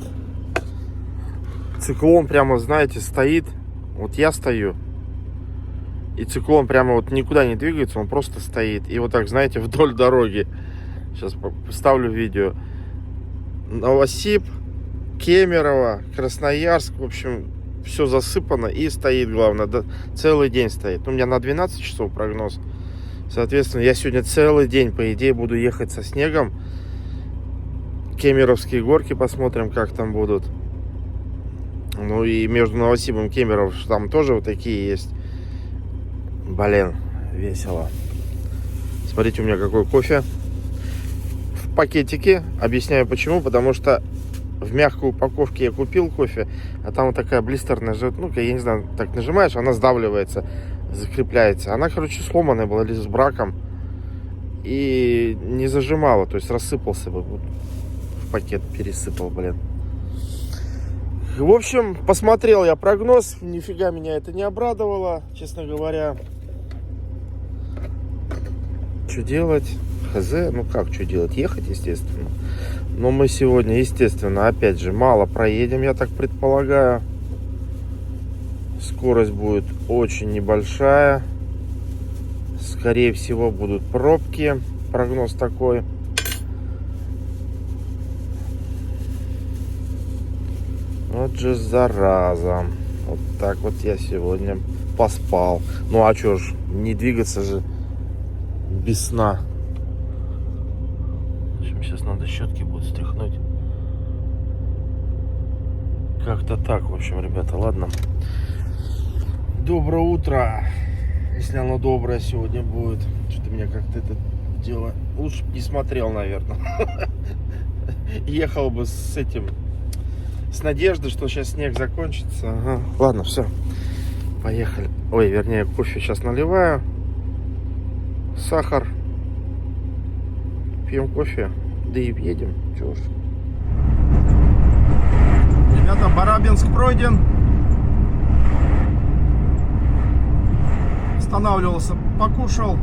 циклон прямо, знаете, стоит. Вот я стою. И циклон прямо вот никуда не двигается. Он просто стоит. И вот так, знаете, вдоль дороги. Сейчас поставлю видео. Новосиб, Кемерово, Красноярск. В общем, все засыпано и стоит, главное. Да, целый день стоит. У меня на 12 часов прогноз. Соответственно, я сегодня целый день, по идее, буду ехать со снегом. Кемеровские горки посмотрим, как там будут. Ну и между Новосибом и Кемерово там тоже вот такие есть. Блин, весело. Смотрите, у меня какой кофе. В пакетике. Объясняю почему. Потому что в мягкой упаковке я купил кофе, а там вот такая блистерная, ну, я не знаю, так нажимаешь, она сдавливается, закрепляется. Она, короче, сломанная была или с браком. И не зажимала, то есть рассыпался бы. В пакет пересыпал, блин. В общем, посмотрел я прогноз. Нифига меня это не обрадовало, честно говоря. Что делать? Хз, ну как, что делать? Ехать, естественно. Но мы сегодня, естественно, опять же, мало проедем, я так предполагаю. Скорость будет очень небольшая. Скорее всего, будут пробки. Прогноз такой. Вот же зараза. Вот так вот я сегодня поспал. Ну а что ж, не двигаться же без сна. В общем, сейчас надо щетки будут стряхнуть. Как-то так, в общем, ребята, ладно. Доброе утро. Если оно доброе сегодня будет. Что-то меня как-то это дело... Лучше бы не смотрел, наверное. Ехал бы с этим... С надеждой, что сейчас снег закончится. Ага. Ладно, все. Поехали. Ой, вернее, кофе сейчас наливаю. Сахар. Пьем кофе. Да и едем. Чего ж. Ребята, Барабинск пройден. Останавливался, покушал.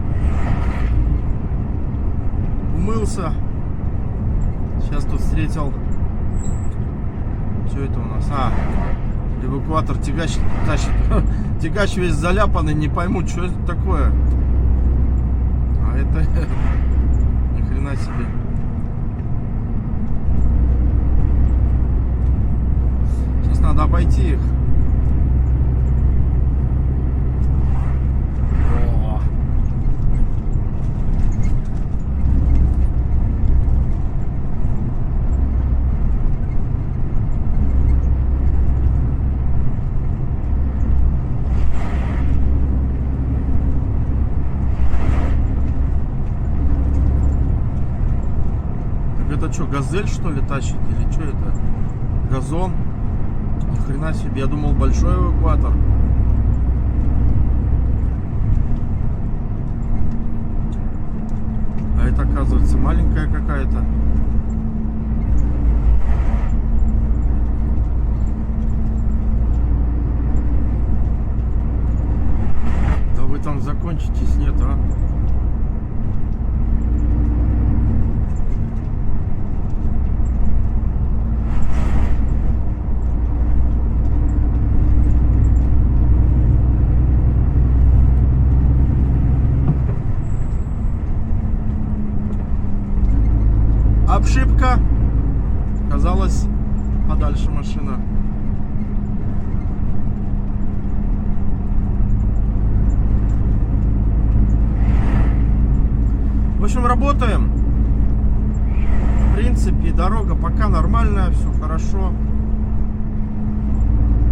Умылся. Сейчас тут встретил. Что это у нас? Эвакуатор, тягач тащит. Тягач весь заляпанный, не пойму, что это такое. А это ни хрена себе. Сейчас надо обойти их. Это что, газель что ли тащит? Или что это? Газон? Ни хрена себе, я думал большой эвакуатор. А это оказывается маленькая какая-то. там закончитесь, нет, а? Обшибка. Казалось, подальше машина. В общем, работаем. В принципе, дорога пока нормальная, все хорошо.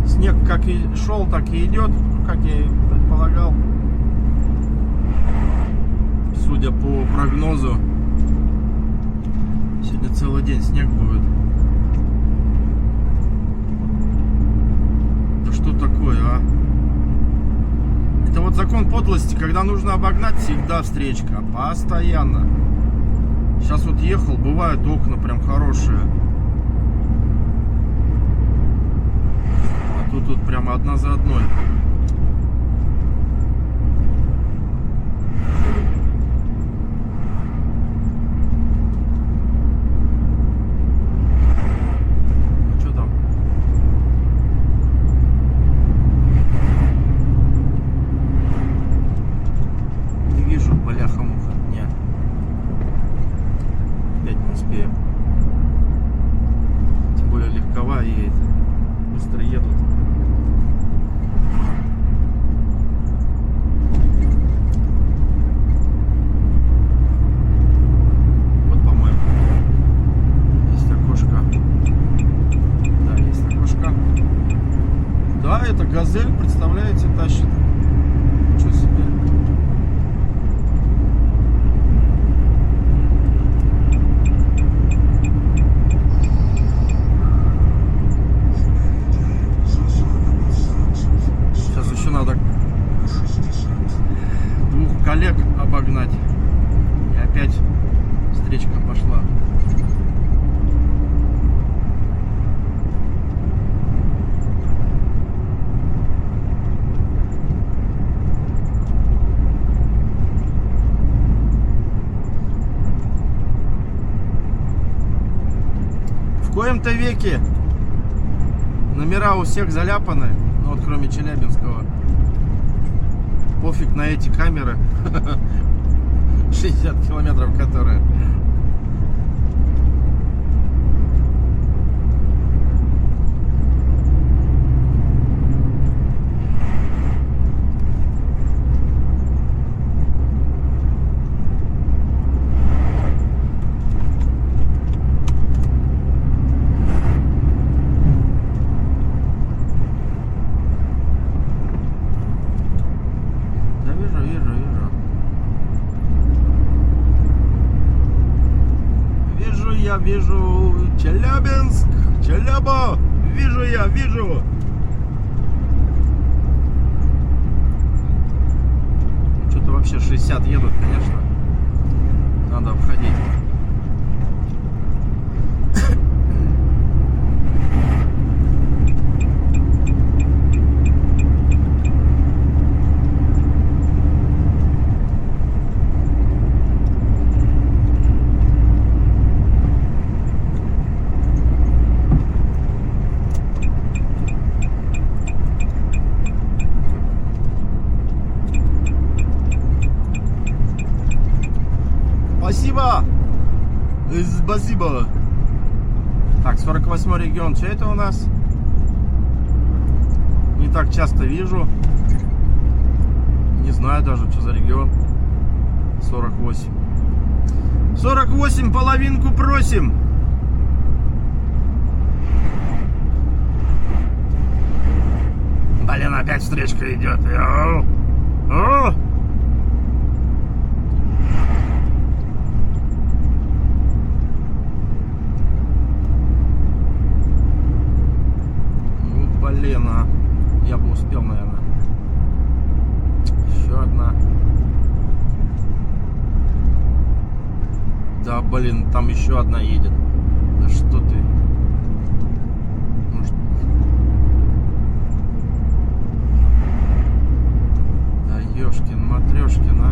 Снег как и шел, так и идет, как я и предполагал. Судя по прогнозу, сегодня целый день снег будет. Да что такое, а? Это вот закон подлости, когда нужно обогнать, всегда встречка, постоянно. Сейчас вот ехал, бывают окна прям хорошие. А тут прямо одна за одной. Газель, представляете, тащит. Ничего себе. Сейчас еще надо двух коллег обогнать. И опять встречка пошла. В коем-то веке номера у всех заляпаны, ну вот кроме Челябинского. Пофиг на эти камеры. 60 километров которые. Я вижу Челябинск, Челяба, вижу я, вижу. Что-то вообще 60 едут, конечно. Надо обходить. Спасибо! Спасибо! Так, 48-й регион. Что это у нас? Не так часто вижу. Не знаю даже, что за регион. 48. 48, половинку просим! Блин, опять встречка идет. О! Блин, а я бы успел, наверное. Еще одна. Да, блин, там еще одна едет. Да что ты? Может... Да Ёшкин, Матрёшкин, а.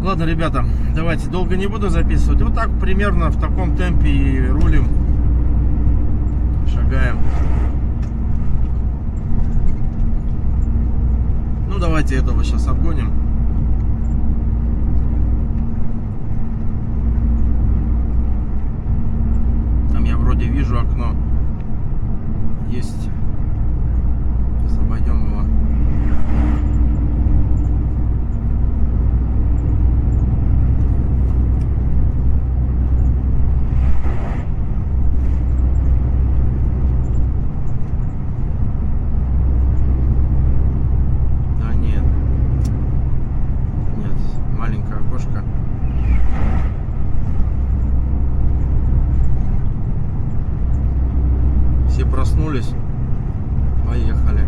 Ладно, ребята, давайте, долго не буду записывать. Вот так примерно в таком темпе и рулим, шагаем. Ну, давайте этого сейчас обгоним. Там я вроде вижу окно. Есть. Сейчас обойдем его. Проснулись, поехали.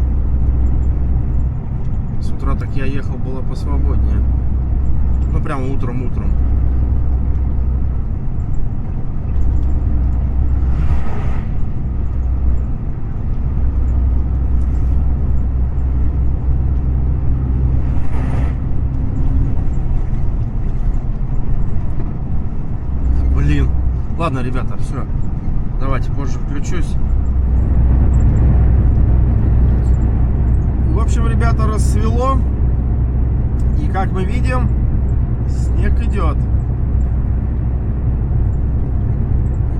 С утра так я ехал, было посвободнее. Ну прям утром. Блин. Ладно, ребята, все. Давайте позже включусь. В общем, ребята, рассвело. И как мы видим, снег идет.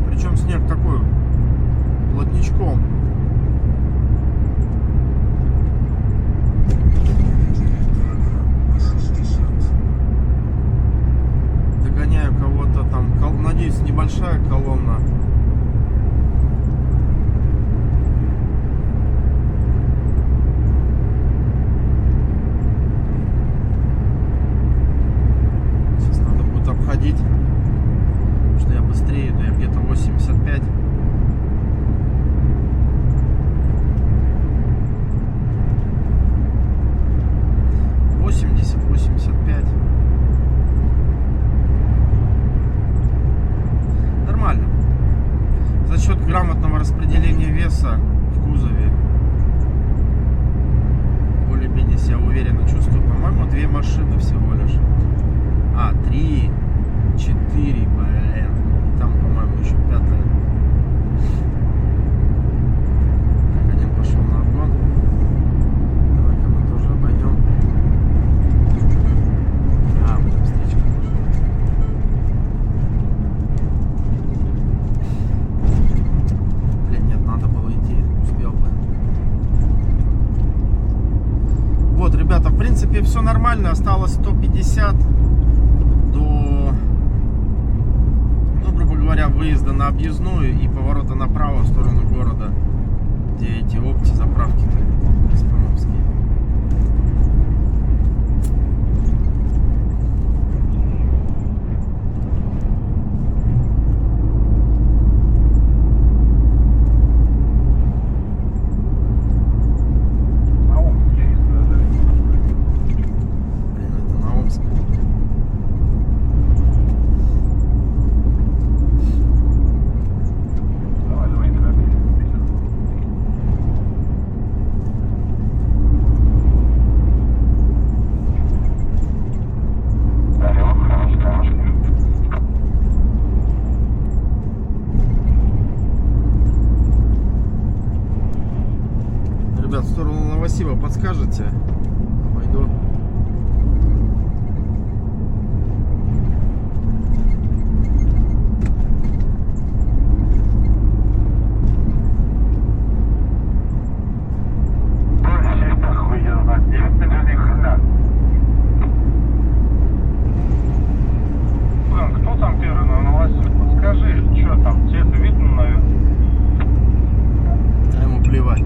Причем снег такой плотничком. Догоняю кого-то там. Надеюсь, небольшая колонна. Обходить, потому что я быстрее иду, я где-то 85. Нормально. За счет грамотного распределения веса в кузове более-менее себя уверенно чувствую. По-моему, 2 машины всего лишь. 3, 4, блин. И там, по-моему, еще 5-я. Так, один пошел на обгон. Давай-ка мы тоже обойдем. Вот встречка пошла. Блин, нет, надо было идти. Успел бы. Вот, ребята, в принципе, все нормально. Осталось 150 до, грубо говоря, выезда на объездную и поворота направо в сторону города, где эти заправки-то Газпромовские. В сторону Новосиба подскажете? Пойду. Кто там первый на Новосиб? Подскажи, что там, тебе это видно, наверное? А ему плевать.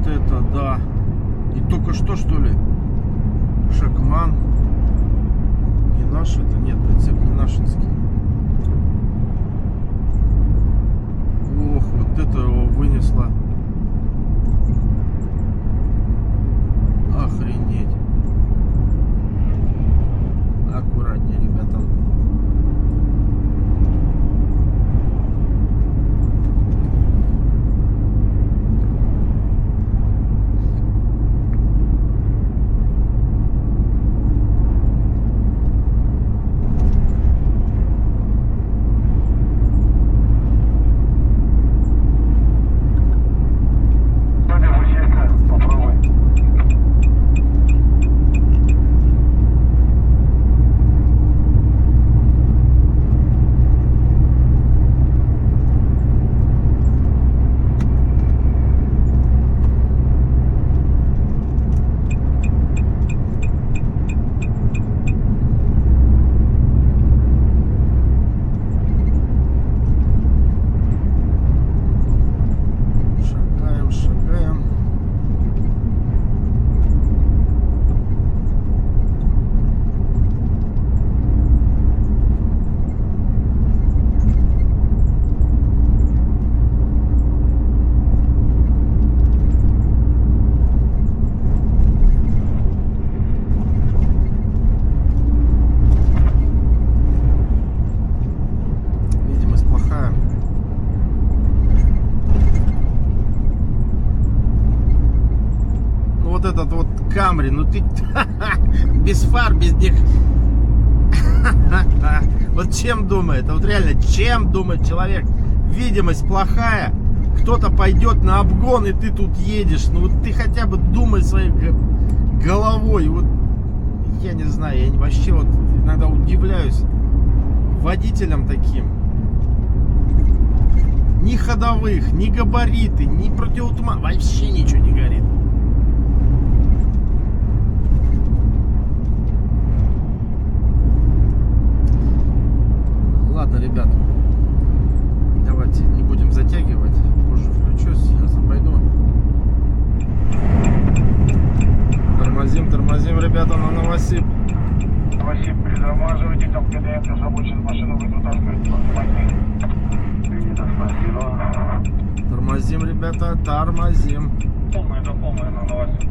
Вот это да. И только что ли? Шакман. Не наш это? Нет, прицеп не нашинский. Ох, вот это его вынесло. Охренеть. Аккуратнее, ребята. Шагаем. Видимость плохая. Ну вот этот вот Камри, ну ты без фар, без них. Вот чем думает, вот реально, чем думает человек? Видимость плохая, кто-то пойдет на обгон, и ты тут едешь. Ну вот ты хотя бы думай своей головой. Вот я не знаю, я вообще вот иногда удивляюсь водителям таким. Ни ходовых, ни габариты, ни противотуман, вообще ничего не горит. Ладно, ребят, давайте не будем затягивать. Позже включусь, сейчас обойду. Тормозим, ребята, на Новосиб. Новосиб, притормаживайте, там КДМ разработчик машину выйдут открыть. Тормозим, ребята, тормозим. Полная на Новосиб.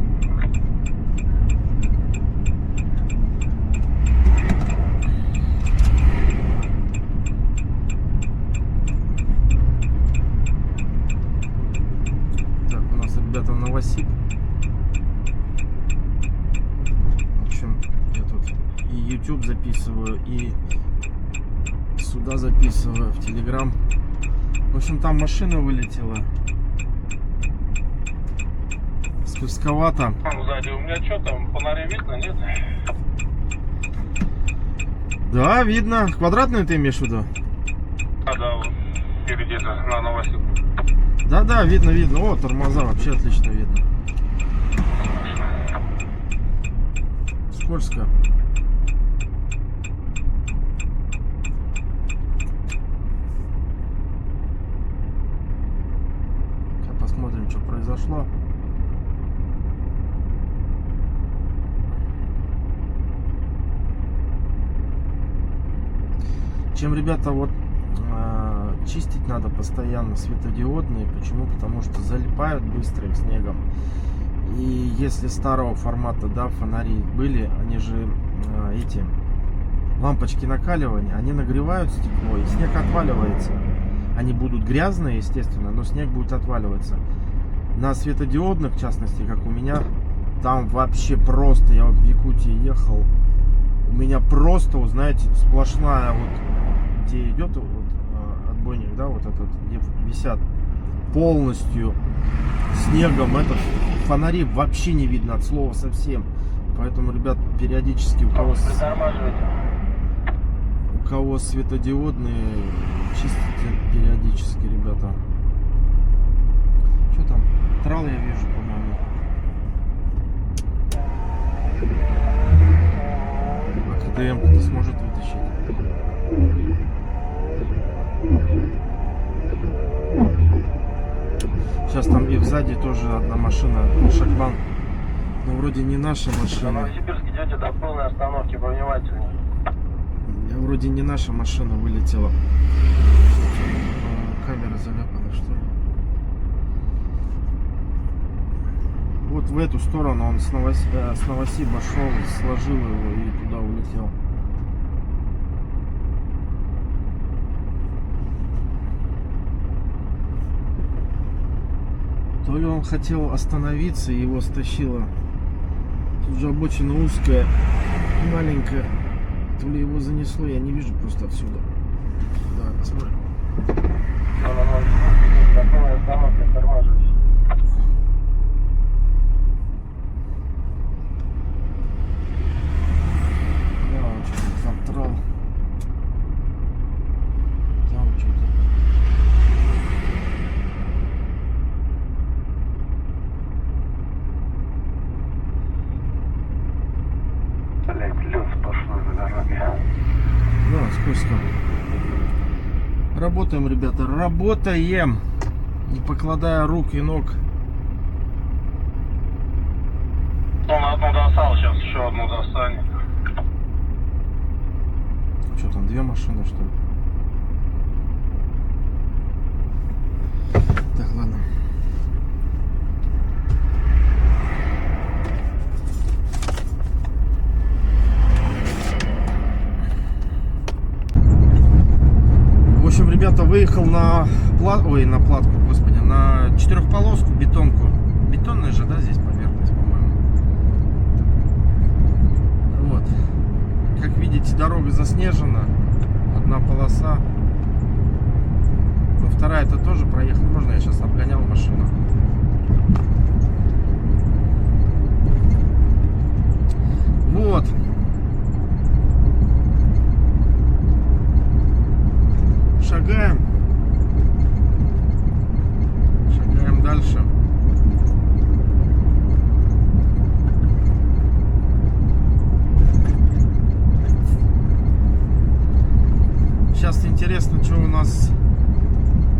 Так, у нас, ребята, Новосиб. В общем, я тут и YouTube записываю, и сюда записываю, в Telegram. В общем, там машина вылетела. Скользковато. Там сзади у меня что там, фонари видно, нет? Да, видно. Квадратную ты имеешь в виду? Да, вот впереди на Новосиб. Да, видно. О, тормоза вообще отлично видно. Скользко. Сейчас посмотрим, что произошло. Чем, ребята, вот чистить надо постоянно светодиодные. Почему? Потому что залипают быстро их снегом. И если старого формата, да, фонари были, они же эти лампочки накаливания, они нагревают стекло, и снег отваливается. Они будут грязные, естественно, но снег будет отваливаться. На светодиодных, в частности, как у меня, там вообще просто, я вот в Якутии ехал, у меня просто, вот, знаете, сплошная, вот, где идет вот, отбойник, да, вот этот, где висят полностью снегом, этот фонари вообще не видно от слова совсем. Поэтому, ребят, периодически у кого светодиодные, чистите периодически, ребята. Что там? Трал я вижу, по-моему. А КТМ-то сможет вытащить? Сейчас там и в сзади тоже одна машина, шлагбаум. Но вроде не наша На машина. Новосибирск идете до полной остановки, повнимательнее. Вроде не наша машина вылетела. Камера заляпана, что ли? Вот в эту сторону он с Новосиба шел, сложил его и туда улетел. То ли он хотел остановиться и его стащило. Тут же обочина узкая, маленькая. То ли его занесло, я не вижу просто отсюда. Да, посмотрим. На Новосибирск идете до полной остановки, тормаживайте. Да, он что-то затрал. Там что-то. Блять, лед сплошной на дороге. Да, скользко. Работаем, ребята, работаем. Не покладая рук и ног. Он одну достал, сейчас еще одну достанет. Что там, две машины, что ли? Так, ладно. В общем, ребята, выехал на платку, господи, на четырехполоску, бетонку. Бетонная же, да, здесь поверхность, по-моему. Вот. Как видите, дорога заснежена. Одна полоса. Но вторая это тоже проехать можно. Я сейчас обгонял машину. Вот. Шагаем. Шагаем дальше. Сейчас интересно, что у нас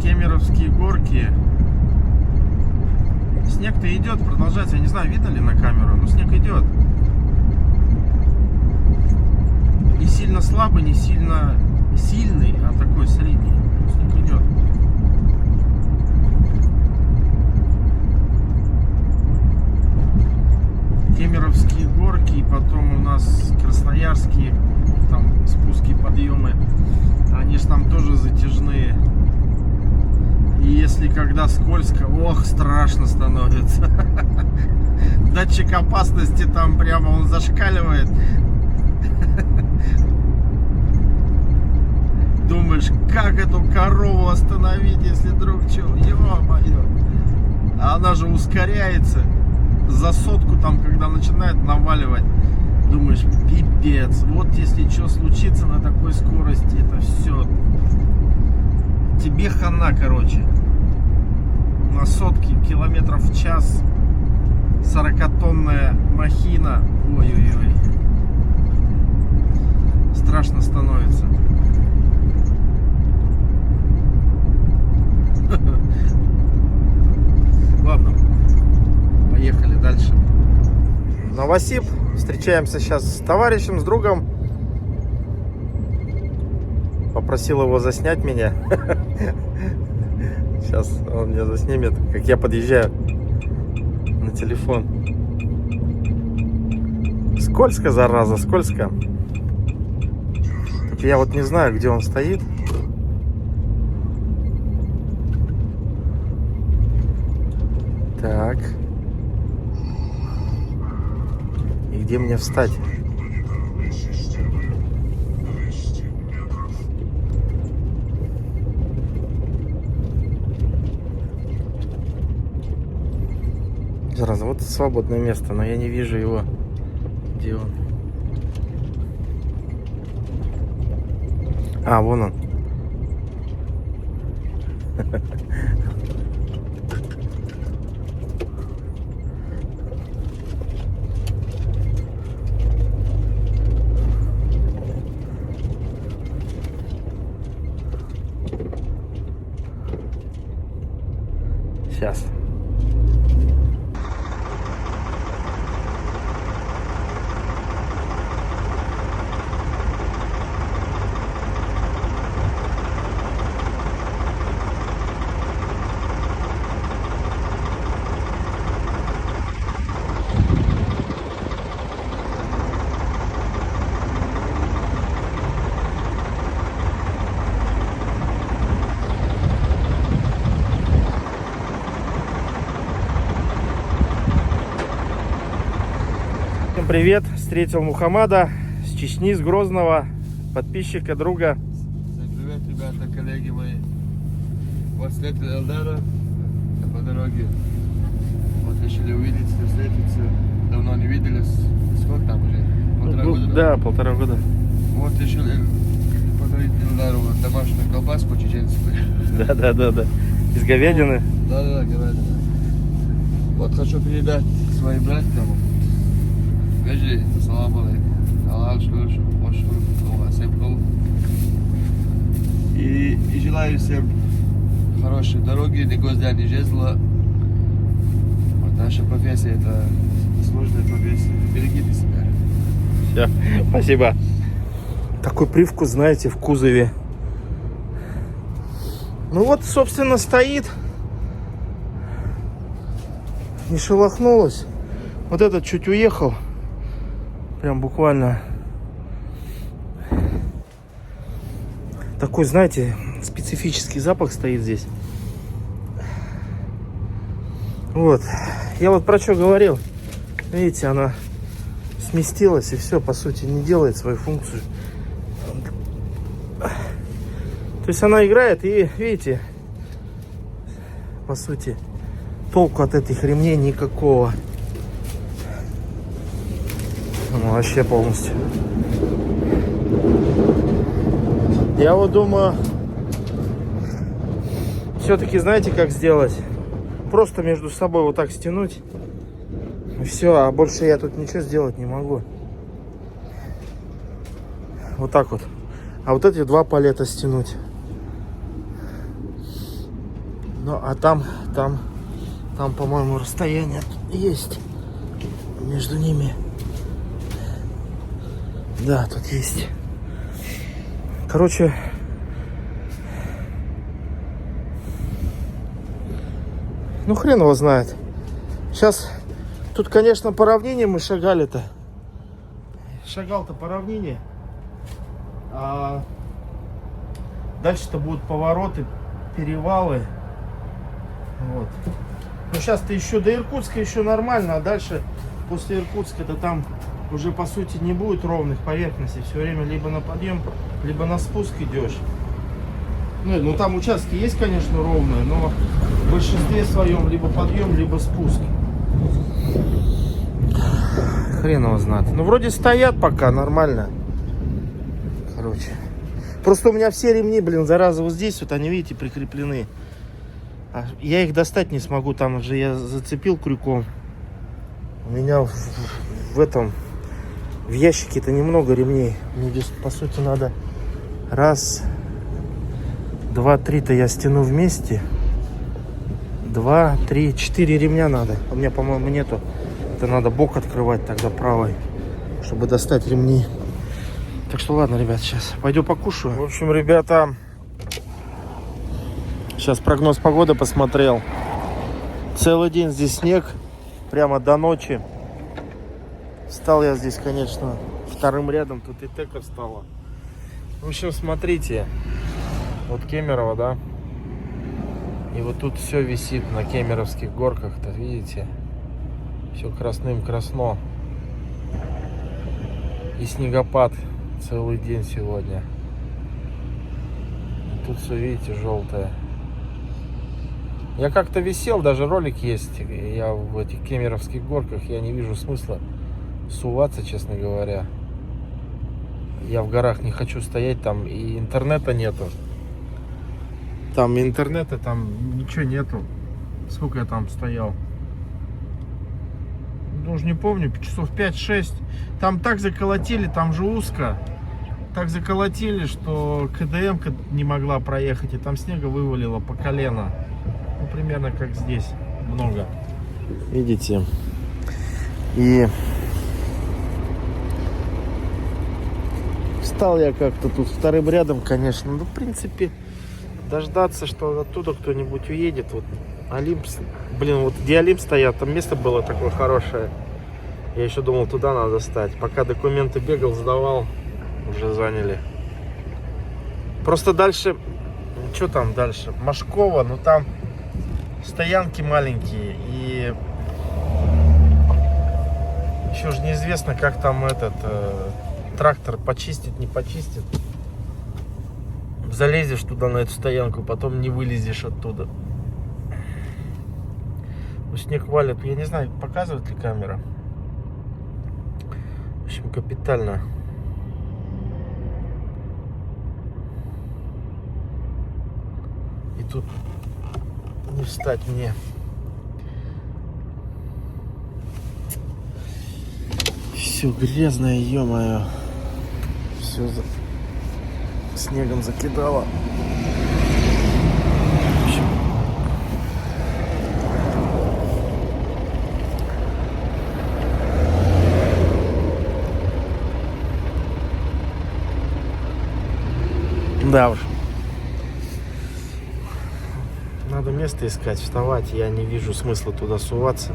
Кемеровские горки. Снег-то идет, продолжается. Я не знаю, видно ли на камеру, но снег идет. Не сильно слабый, не сильно сильный, а такой средний. Снег идет. Кемеровские горки, и потом у нас Красноярские, там спуски, подъемы. Они же там тоже затяжные. И если когда скользко, ох, страшно становится. Датчик опасности там прямо он зашкаливает. Думаешь, как эту корову остановить, если вдруг что? Ё-моё. А она же ускоряется. За сотку там, когда начинает наваливать. Думаешь, пипец. Вот если что случится на такой скорости, это все. Тебе хана, короче. На сотке километров в час. 40-тонная махина. Ой-ой-ой. Страшно становится. Ладно, поехали дальше. Новосиб. Встречаемся сейчас с товарищем, с другом. Попросил его заснять меня. Сейчас он меня заснимет, как я подъезжаю на телефон. Скользко, зараза, скользко. Так я вот не знаю, где он стоит. Так. И где мне встать? Зараза, вот свободное место, но я не вижу его. Где он? А, вон он. Сейчас. привет. Встретил Мухаммада с Чечни, с Грозного, подписчика, друга. Всем привет, ребята, коллеги мои. Вот встретили Элдара по дороге. Вот решили увидеться, встретиться. Давно не виделись. Сколько там уже? Полтора года? Да, 1,5 года. Вот решили подарить Элдару домашнюю колбаску чеченскую. Да. Из говядины. Да, говядина. Вот хочу передать своим братьям. Скажи, салам алейкум. Аллах шкуршу, ошкуру, всем кул. И желаю всем хорошей дороги, ни гвоздя, ни жезла. Вот наша профессия это сложная профессия. Берегите себя. Все, спасибо. Такой привкус, знаете, в кузове. Ну вот, собственно, стоит. Не шелохнулась. Вот этот чуть уехал. Прям буквально. Такой, знаете, специфический запах стоит здесь. Вот. Я вот про что говорил. Видите, она сместилась и все, по сути, не делает свою функцию. То есть она играет и, видите, по сути, толку от этих ремней никакого. Ну, вообще полностью. Я вот думаю, все-таки знаете, как сделать? Просто между собой вот так стянуть. И все, а больше я тут ничего сделать не могу. Вот так вот. А вот эти два палета стянуть. Ну, а там, по-моему, расстояние есть между ними. Да, тут есть. Короче, ну хрен его знает. Сейчас тут, конечно, по равнине мы шагали-то. Шагал-то по равнине. А дальше-то будут повороты, перевалы. Вот. Ну сейчас-то еще до Иркутска еще нормально, а дальше после Иркутска-то там уже по сути не будет ровных поверхностей. Все время либо на подъем, либо на спуск идешь. Ну там участки есть, конечно, ровные, но в большинстве своем либо подъем, либо спуск. Хрен его знает. Ну вроде стоят пока нормально. Короче. Просто у меня все ремни, блин, зараза, вот здесь вот они, видите, прикреплены. А я их достать не смогу, там же я зацепил крюком. У меня в этом, в ящике-то немного ремней. Мне здесь, по сути, надо раз, два, три-то я стяну вместе. 2, 3, 4 ремня надо. У меня, по-моему, нету. Это надо бок открывать тогда правой, чтобы достать ремни. Так что ладно, ребят, сейчас пойду покушаю. В общем, ребята, сейчас прогноз погоды посмотрел. Целый день здесь снег, прямо до ночи. Встал я здесь, конечно, вторым рядом, тут и тека встала. В общем, смотрите, вот Кемерово, да? И вот тут все висит на Кемеровских горках-то, видите? Все красным красно. И снегопад целый день сегодня. И тут все, видите, желтое. Я как-то висел, даже ролик есть. Я в этих Кемеровских горках, я не вижу смысла суваться, честно говоря. Я в горах не хочу стоять, там и интернета нету. Там интернета, там ничего нету. Сколько я там стоял? Уже не помню, часов 5-6. Там так заколотили, там же узко. Так заколотили, что КДМ не могла проехать. И там снега вывалило по колено. Ну, примерно как здесь. Много. Видите? И встал я как-то тут вторым рядом, конечно. Ну, в принципе, дождаться, что оттуда кто-нибудь уедет. Вот Олимп, блин, вот где Олимп стоят, там место было такое хорошее. Я еще думал, туда надо стать. Пока документы бегал, сдавал, уже заняли. Просто дальше, что там дальше? Машково, но там стоянки маленькие. И Еще же неизвестно, как там этот трактор почистит, не почистит. Залезешь туда на эту стоянку, потом не вылезешь оттуда. Ну, снег валит. Я не знаю, показывает ли камера. В общем, капитально. И тут не встать мне. Все грязное, ё-моё. Все снегом закидало. В общем, да уж. Надо место искать, вставать. Я не вижу смысла туда суваться.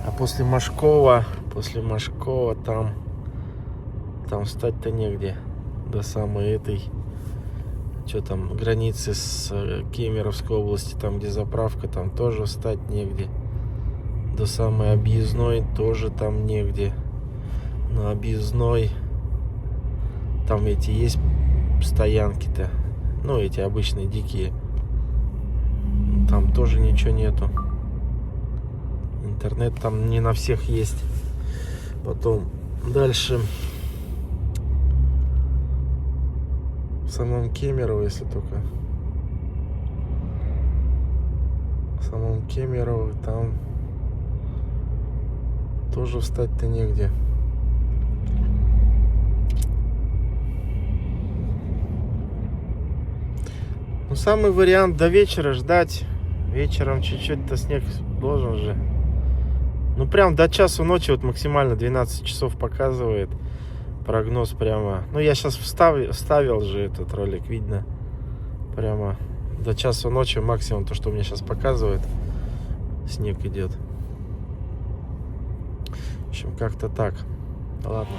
А после Машкова там встать-то негде. До самой этой, что там, границы с Кемеровской области, там где заправка, там тоже встать негде. До самой объездной тоже там негде. На объездной там эти есть стоянки-то, ну эти обычные дикие, там тоже ничего нету. Интернет там не на всех есть. Потом дальше в самом Кемерово, если только в самом Кемерово, там тоже встать-то негде. Ну, самый вариант до вечера ждать. Вечером чуть-чуть-то снег должен же. Ну, прям до часу ночи, вот максимально 12 часов показывает прогноз прямо. Ну, я сейчас вставил же этот ролик, видно. Прямо до часу ночи максимум то, что у меня сейчас показывает. Снег идет. В общем, как-то так. Ладно.